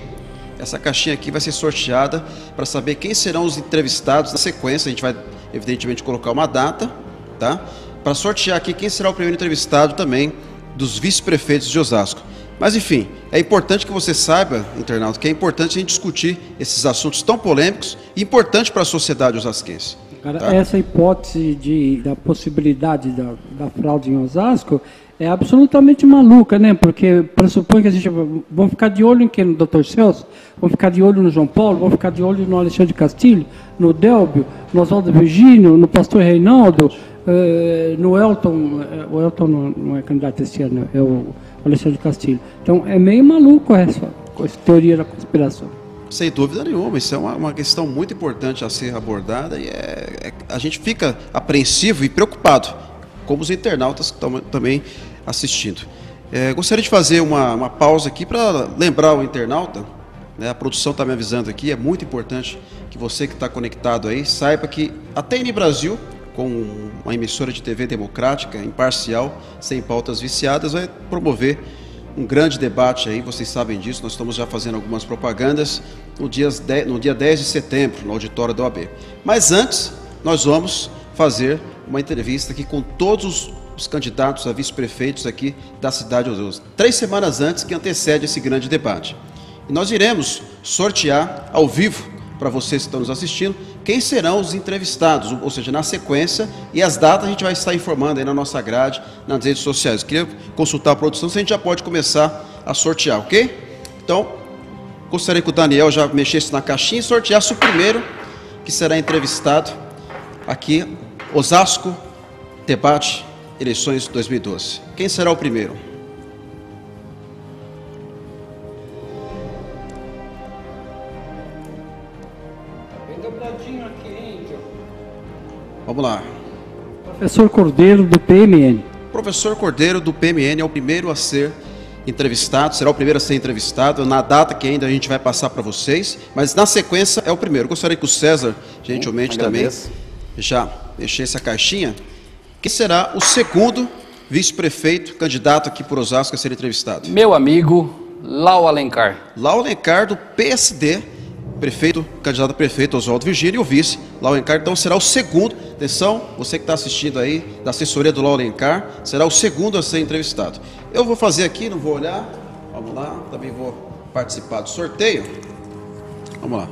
Essa caixinha aqui vai ser sorteada para saber quem serão os entrevistados na sequência. A gente vai, evidentemente, colocar uma data, tá? Para sortear aqui quem será o primeiro entrevistado também dos vice-prefeitos de Osasco. Mas, enfim, é importante que você saiba, internauta, que é importante a gente discutir esses assuntos tão polêmicos e importantes para a sociedade osasquense. Tá? Essa hipótese da possibilidade da fraude em Osasco é absolutamente maluca, né? Porque pressupõe que a gente vamos ficar de olho em quem? No Dr. Celso? Vamos ficar de olho no João Paulo? Vamos ficar de olho no Alexandre Castilho? No Délbio? No Oswaldo Virgínio? No Pastor Reinaldo? No Elton? O Elton não é candidato esse ano, é o Alexandre Castilho. Então é meio maluco essa teoria da conspiração. Sem dúvida nenhuma, isso é uma questão muito importante a ser abordada e a gente fica apreensivo e preocupado, como os internautas que estão também assistindo. Gostaria de fazer uma pausa aqui para lembrar o internauta, né, a produção está me avisando aqui, é muito importante que você que está conectado aí saiba que a TN Brasil, com uma emissora de TV democrática, imparcial, sem pautas viciadas, vai promover um grande debate aí, vocês sabem disso, nós estamos já fazendo algumas propagandas no dia 10 de setembro, no auditório da OAB. Mas antes, nós vamos fazer uma entrevista aqui com todos os candidatos a vice-prefeitos aqui da cidade de Osasco, 3 semanas antes que antecede esse grande debate. E nós iremos sortear ao vivo, para vocês que estão nos assistindo, quem serão os entrevistados, ou seja, na sequência, e as datas a gente vai estar informando aí na nossa grade, nas redes sociais. Queria consultar a produção se a gente já pode começar a sortear, ok? Então, gostaria que o Daniel já mexesse na caixinha e sorteasse o primeiro que será entrevistado aqui, Osasco Debate Eleições 2012. Quem será o primeiro? Vamos lá. Professor Cordeiro, do PMN. Professor Cordeiro, do PMN, é o primeiro a ser entrevistado, será o primeiro a ser entrevistado, na data que ainda a gente vai passar para vocês, mas na sequência é o primeiro. Gostaria que o César, gentilmente também, já mexesse a caixinha, que será o segundo vice-prefeito, candidato aqui por Osasco a ser entrevistado. Meu amigo Lau Alencar. Lau Alencar, do PSD, prefeito, candidato a prefeito Oswaldo Virgínio, e o vice, Lau Alencar, então será o segundo. Atenção, você que está assistindo aí, da assessoria do Lau Alencar, será o segundo a ser entrevistado. Eu vou fazer aqui, não vou olhar, vamos lá, também vou participar do sorteio. Vamos lá.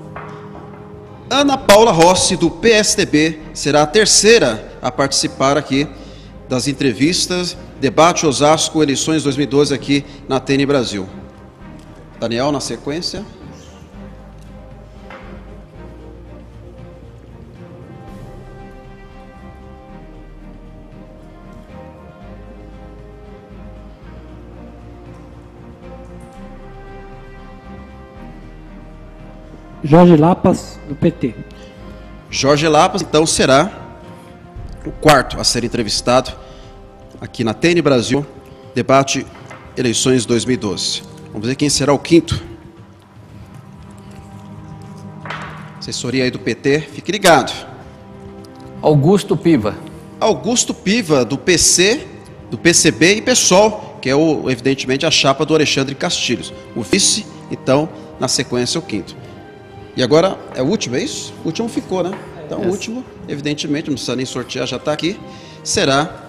Ana Paula Rossi, do PSDB, será a terceira a participar aqui das entrevistas, debate Osasco, eleições 2012 aqui na TN Brasil. Daniel, na sequência. Jorge Lapas, do PT. Jorge Lapas, então, será o quarto a ser entrevistado aqui na TN Brasil, debate eleições 2012. Vamos ver quem será o quinto. Assessoria aí do PT, fique ligado. Augusto Piva. Augusto Piva, do PC, do PCB e PSOL, que é, evidentemente, a chapa do Alexandre Castilhos. O vice, então, na sequência, é o quinto. E agora, é o último, é isso? O último ficou, né? Então, o último, evidentemente, não precisa nem sortear, já está aqui, será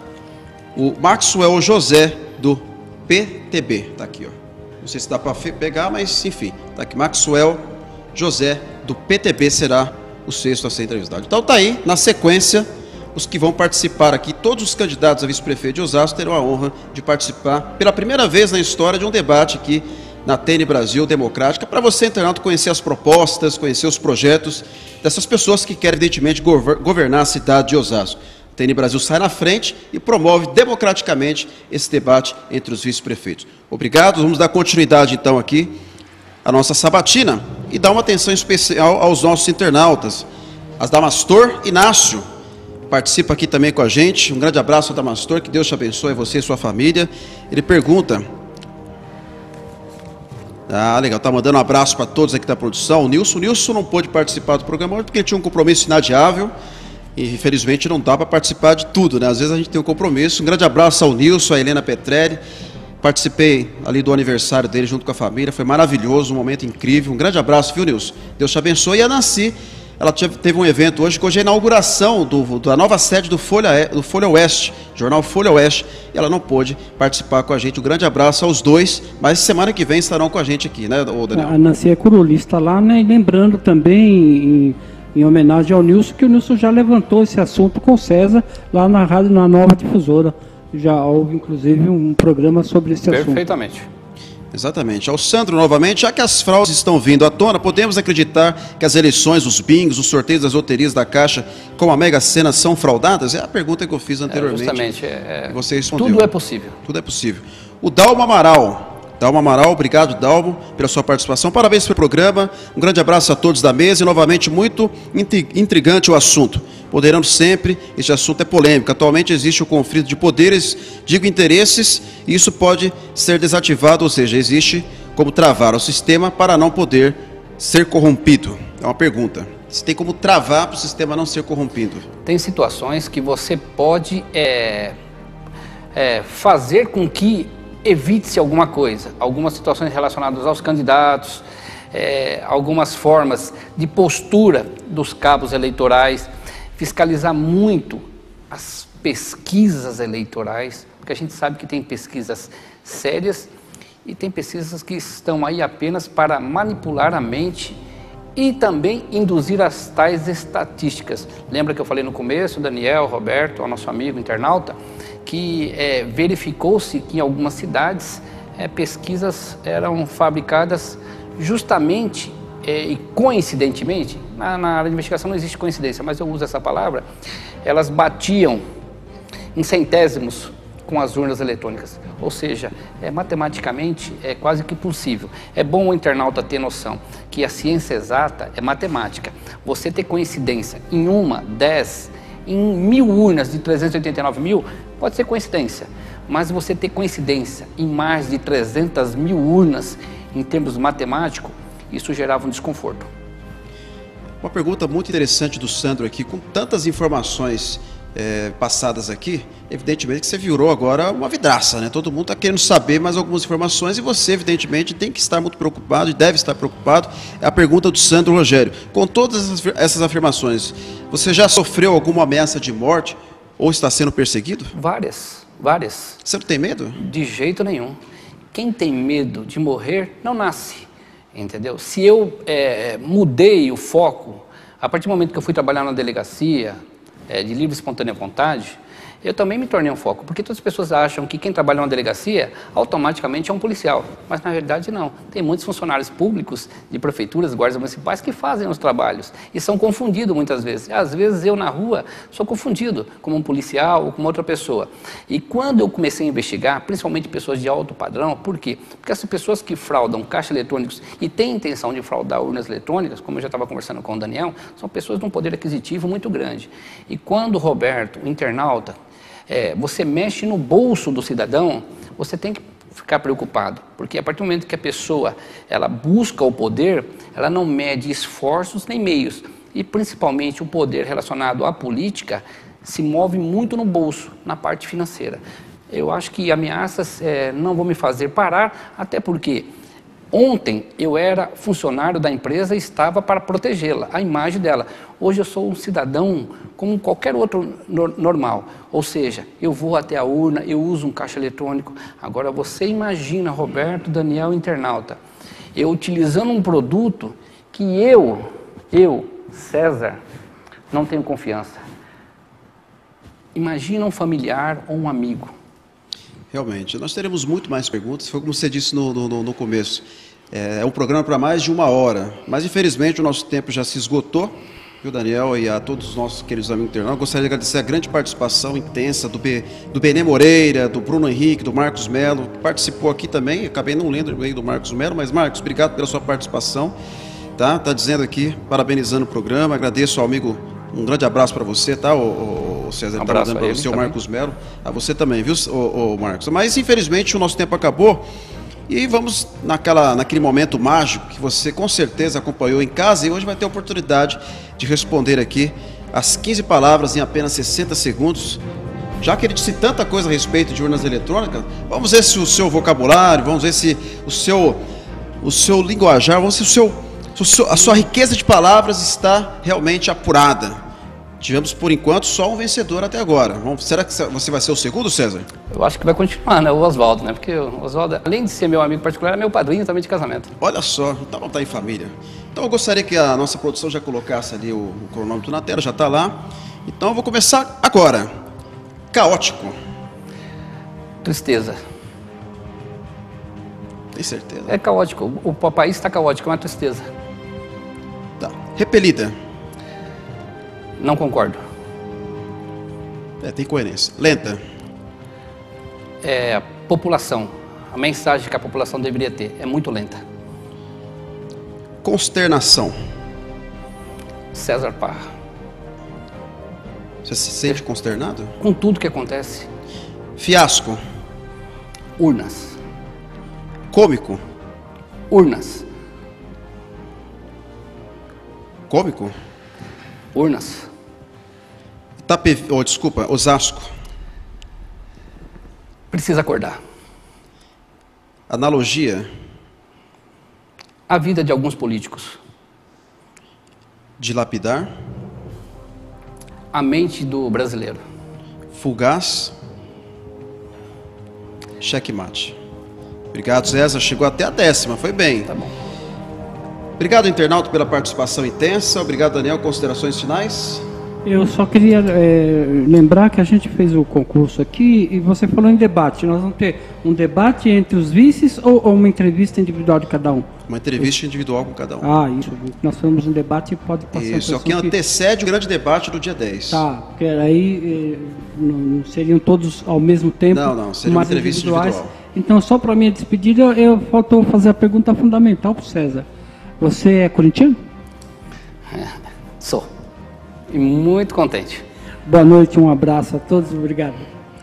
o Maxwell José, do PTB. Está aqui, ó. Não sei se dá para pegar, mas, enfim, está aqui. Maxwell José, do PTB, será o sexto a ser entrevistado. Então, está aí, na sequência, os que vão participar aqui, todos os candidatos a vice-prefeito de Osasco terão a honra de participar pela primeira vez na história de um debate aqui na TN Brasil Democrática, para você, internauta, conhecer as propostas, conhecer os projetos dessas pessoas que querem, evidentemente, governar a cidade de Osasco. A TN Brasil sai na frente e promove democraticamente esse debate entre os vice-prefeitos. Obrigado, vamos dar continuidade, então, aqui à nossa sabatina e dar uma atenção especial aos nossos internautas. As Damastor Inácio participa aqui também com a gente. Um grande abraço, Damastor, que Deus te abençoe, você e sua família. Ele pergunta... Ah, legal, tá mandando um abraço para todos aqui da produção. O Nilson não pôde participar do programa hoje porque ele tinha um compromisso inadiável e infelizmente não dá para participar de tudo, né? Às vezes a gente tem um compromisso. Um grande abraço ao Nilson, a Helena Petrelli. Participei ali do aniversário dele junto com a família, foi maravilhoso, um momento incrível. Um grande abraço, viu, Nilson? Deus te abençoe. E a Nancy, ela teve um evento hoje, que hoje é a inauguração da nova sede do Folha Oeste, jornal Folha Oeste, e ela não pôde participar com a gente. Um grande abraço aos dois, mas semana que vem estarão com a gente aqui, né, Daniel? A Nancy é curulista lá, né, e lembrando também, em homenagem ao Nilson, que o Nilson já levantou esse assunto com o César, lá na rádio, na Nova Difusora. Já houve, inclusive, um programa sobre esse assunto. Perfeitamente. Exatamente. Ao Sandro, novamente, já que as fraudes estão vindo à tona, podemos acreditar que as eleições, os bingos, os sorteios das loterias da Caixa com a Mega Sena são fraudadas? É a pergunta que eu fiz anteriormente. Justamente. Você respondeu. Tudo é possível. Tudo é possível. O Dalmo Amaral. Obrigado, Dalmo, pela sua participação. Parabéns pelo programa. Um grande abraço a todos da mesa e, novamente, muito intrigante o assunto. Poderão sempre, este assunto é polêmico. Atualmente existe o conflito de poderes, digo interesses, e isso pode ser desativado, ou seja, existe como travar o sistema para não poder ser corrompido. É uma pergunta. Se tem como travar para o sistema não ser corrompido? Tem situações que você pode fazer com que evite-se alguma coisa, algumas situações relacionadas aos candidatos, algumas formas de postura dos cabos eleitorais, fiscalizar muito as pesquisas eleitorais, porque a gente sabe que tem pesquisas sérias e tem pesquisas que estão aí apenas para manipular a mente e também induzir as tais estatísticas. Lembra que eu falei no começo, Daniel, Roberto, o nosso amigo internauta, que verificou-se que em algumas cidades pesquisas eram fabricadas justamente e coincidentemente, na área de investigação não existe coincidência, mas eu uso essa palavra, elas batiam em centésimos com as urnas eletrônicas, ou seja, matematicamente é quase que possível. É bom o internauta ter noção que a ciência exata é matemática. Você ter coincidência em 1, 10, em 1000 urnas de 389 mil, pode ser coincidência, mas você ter coincidência em mais de 300 mil urnas, em termos matemáticos, isso gerava um desconforto. Uma pergunta muito interessante do Sandro aqui, com tantas informações passadas aqui, evidentemente que você virou agora uma vidraça, né? Todo mundo está querendo saber mais algumas informações e você, evidentemente, tem que estar muito preocupado e deve estar preocupado. É a pergunta do Sandro Rogério. Com todas essas afirmações, você já sofreu alguma ameaça de morte ou está sendo perseguido? Várias. Você não tem medo? De jeito nenhum. Quem tem medo de morrer não nasce, entendeu? Se eu mudei o foco, a partir do momento que eu fui trabalhar na delegacia, de livre e espontânea vontade, eu também me tornei um foco, porque todas as pessoas acham que quem trabalha na delegacia automaticamente é um policial, mas na verdade não. Tem muitos funcionários públicos de prefeituras, guardas municipais que fazem os trabalhos e são confundidos muitas vezes. Às vezes eu na rua sou confundido como um policial ou como outra pessoa. E quando eu comecei a investigar, principalmente pessoas de alto padrão, por quê? Porque essas pessoas que fraudam caixas eletrônicos e têm intenção de fraudar urnas eletrônicas, como eu já estava conversando com o Daniel, são pessoas de um poder aquisitivo muito grande. E quando o Roberto, o internauta, você mexe no bolso do cidadão, você tem que ficar preocupado, porque a partir do momento que a pessoa ela busca o poder, ela não mede esforços nem meios, e principalmente o poder relacionado à política se move muito no bolso, na parte financeira. Eu acho que ameaças não vão me fazer parar, até porque ontem eu era funcionário da empresa e estava para protegê-la, a imagem dela. Hoje eu sou um cidadão como qualquer outro normal, ou seja, eu vou até a urna, eu uso um caixa eletrônico. Agora você imagina, Roberto, Daniel, internauta, eu utilizando um produto que eu, César, não tenho confiança. Imagina um familiar ou um amigo. Realmente, nós teremos muito mais perguntas, foi como você disse no começo, é um programa para mais de 1 hora, mas infelizmente o nosso tempo já se esgotou, viu, Daniel, e a todos os nossos queridos amigos internautas. Gostaria de agradecer a grande participação intensa do Benê Moreira, do Bruno Henrique, do Marcos Melo, que participou aqui também, acabei não lendo o e-mail do Marcos Melo, mas Marcos, obrigado pela sua participação, tá dizendo aqui, parabenizando o programa, agradeço ao amigo, um grande abraço para você, tá, o César, um abraço para você, o Marcos Melo, a você também, viu, o Marcos. Mas infelizmente o nosso tempo acabou e vamos naquele momento mágico que você com certeza acompanhou em casa e hoje vai ter a oportunidade de responder aqui as 15 palavras em apenas 60 segundos. Já que ele disse tanta coisa a respeito de urnas eletrônicas, vamos ver se o seu vocabulário, vamos ver se o seu linguajar, vamos ver se A sua riqueza de palavras está realmente apurada. Tivemos, por enquanto, só um vencedor até agora. Será que você vai ser o segundo, César? Eu acho que vai continuar, né? O Oswaldo, né? Porque o Oswaldo, além de ser meu amigo particular, é meu padrinho também de casamento. Olha só, então não está em família. Então eu gostaria que a nossa produção já colocasse ali o cronômetro na tela, já está lá. Então eu vou começar agora. Caótico. Tristeza. Tem certeza? É caótico. O país está caótico, é uma tristeza. Tá. Repelida. Não concordo. Tem coerência. Lenta. População. A mensagem que a população deveria ter é muito lenta. Consternação. César Parra. Você se sente consternado? Com tudo que acontece. Fiasco. Urnas. Cômico. Urnas. Cômico? Urnas. Osasco. Precisa acordar. Analogia. A vida de alguns políticos. Dilapidar. A mente do brasileiro. Fugaz. Checkmate. Obrigado, César. Chegou até a 10ª, foi bem. Tá bom. Obrigado, internauta, pela participação intensa. Obrigado, Daniel. Considerações finais? Eu só queria lembrar que a gente fez o concurso aqui e você falou em debate. Nós vamos ter um debate entre os vices ou uma entrevista individual de cada um? Uma entrevista individual com cada um. Isso. Nós fizemos um debate e pode passar. Isso, aqui antecede o grande debate do dia 10. Tá, porque aí não seriam todos ao mesmo tempo. Não, seria uma entrevista individual. Então, só para minha despedida, faltou fazer a pergunta fundamental para o César. Você é corintiano? Sou. E muito contente. Boa noite, um abraço a todos, obrigado.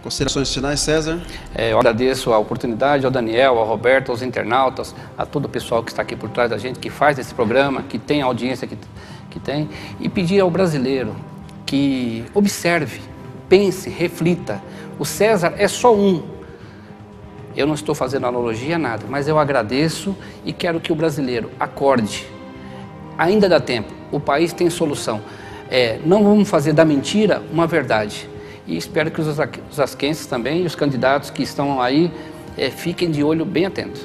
Considerações finais, César? Eu agradeço a oportunidade ao Daniel, ao Roberto, aos internautas, a todo o pessoal que está aqui por trás da gente, que faz esse programa, que tem a audiência que tem, e pedir ao brasileiro que observe, pense, reflita. O César é só um. Eu não estou fazendo analogia a nada, mas eu agradeço e quero que o brasileiro acorde. Ainda dá tempo, o país tem solução. Não vamos fazer da mentira uma verdade. E espero que os asquenses também e os candidatos que estão aí fiquem de olho bem atentos.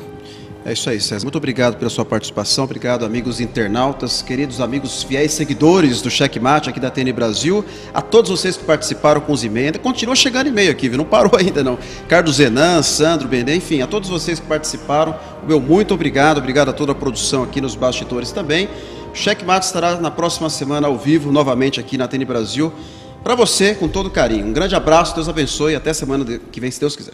É isso aí, César. Muito obrigado pela sua participação. Obrigado, amigos internautas, queridos amigos fiéis seguidores do Checkmate aqui da TN Brasil. A todos vocês que participaram com os e-mails. Continua chegando e-mail aqui, viu? Não parou ainda não. Carlos Zenan, Sandro, Benê, enfim, a todos vocês que participaram, meu muito obrigado. Obrigado a toda a produção aqui nos bastidores também. O Checkmate estará na próxima semana ao vivo, novamente aqui na TN Brasil. Para você, com todo carinho. Um grande abraço, Deus abençoe e até semana que vem, se Deus quiser.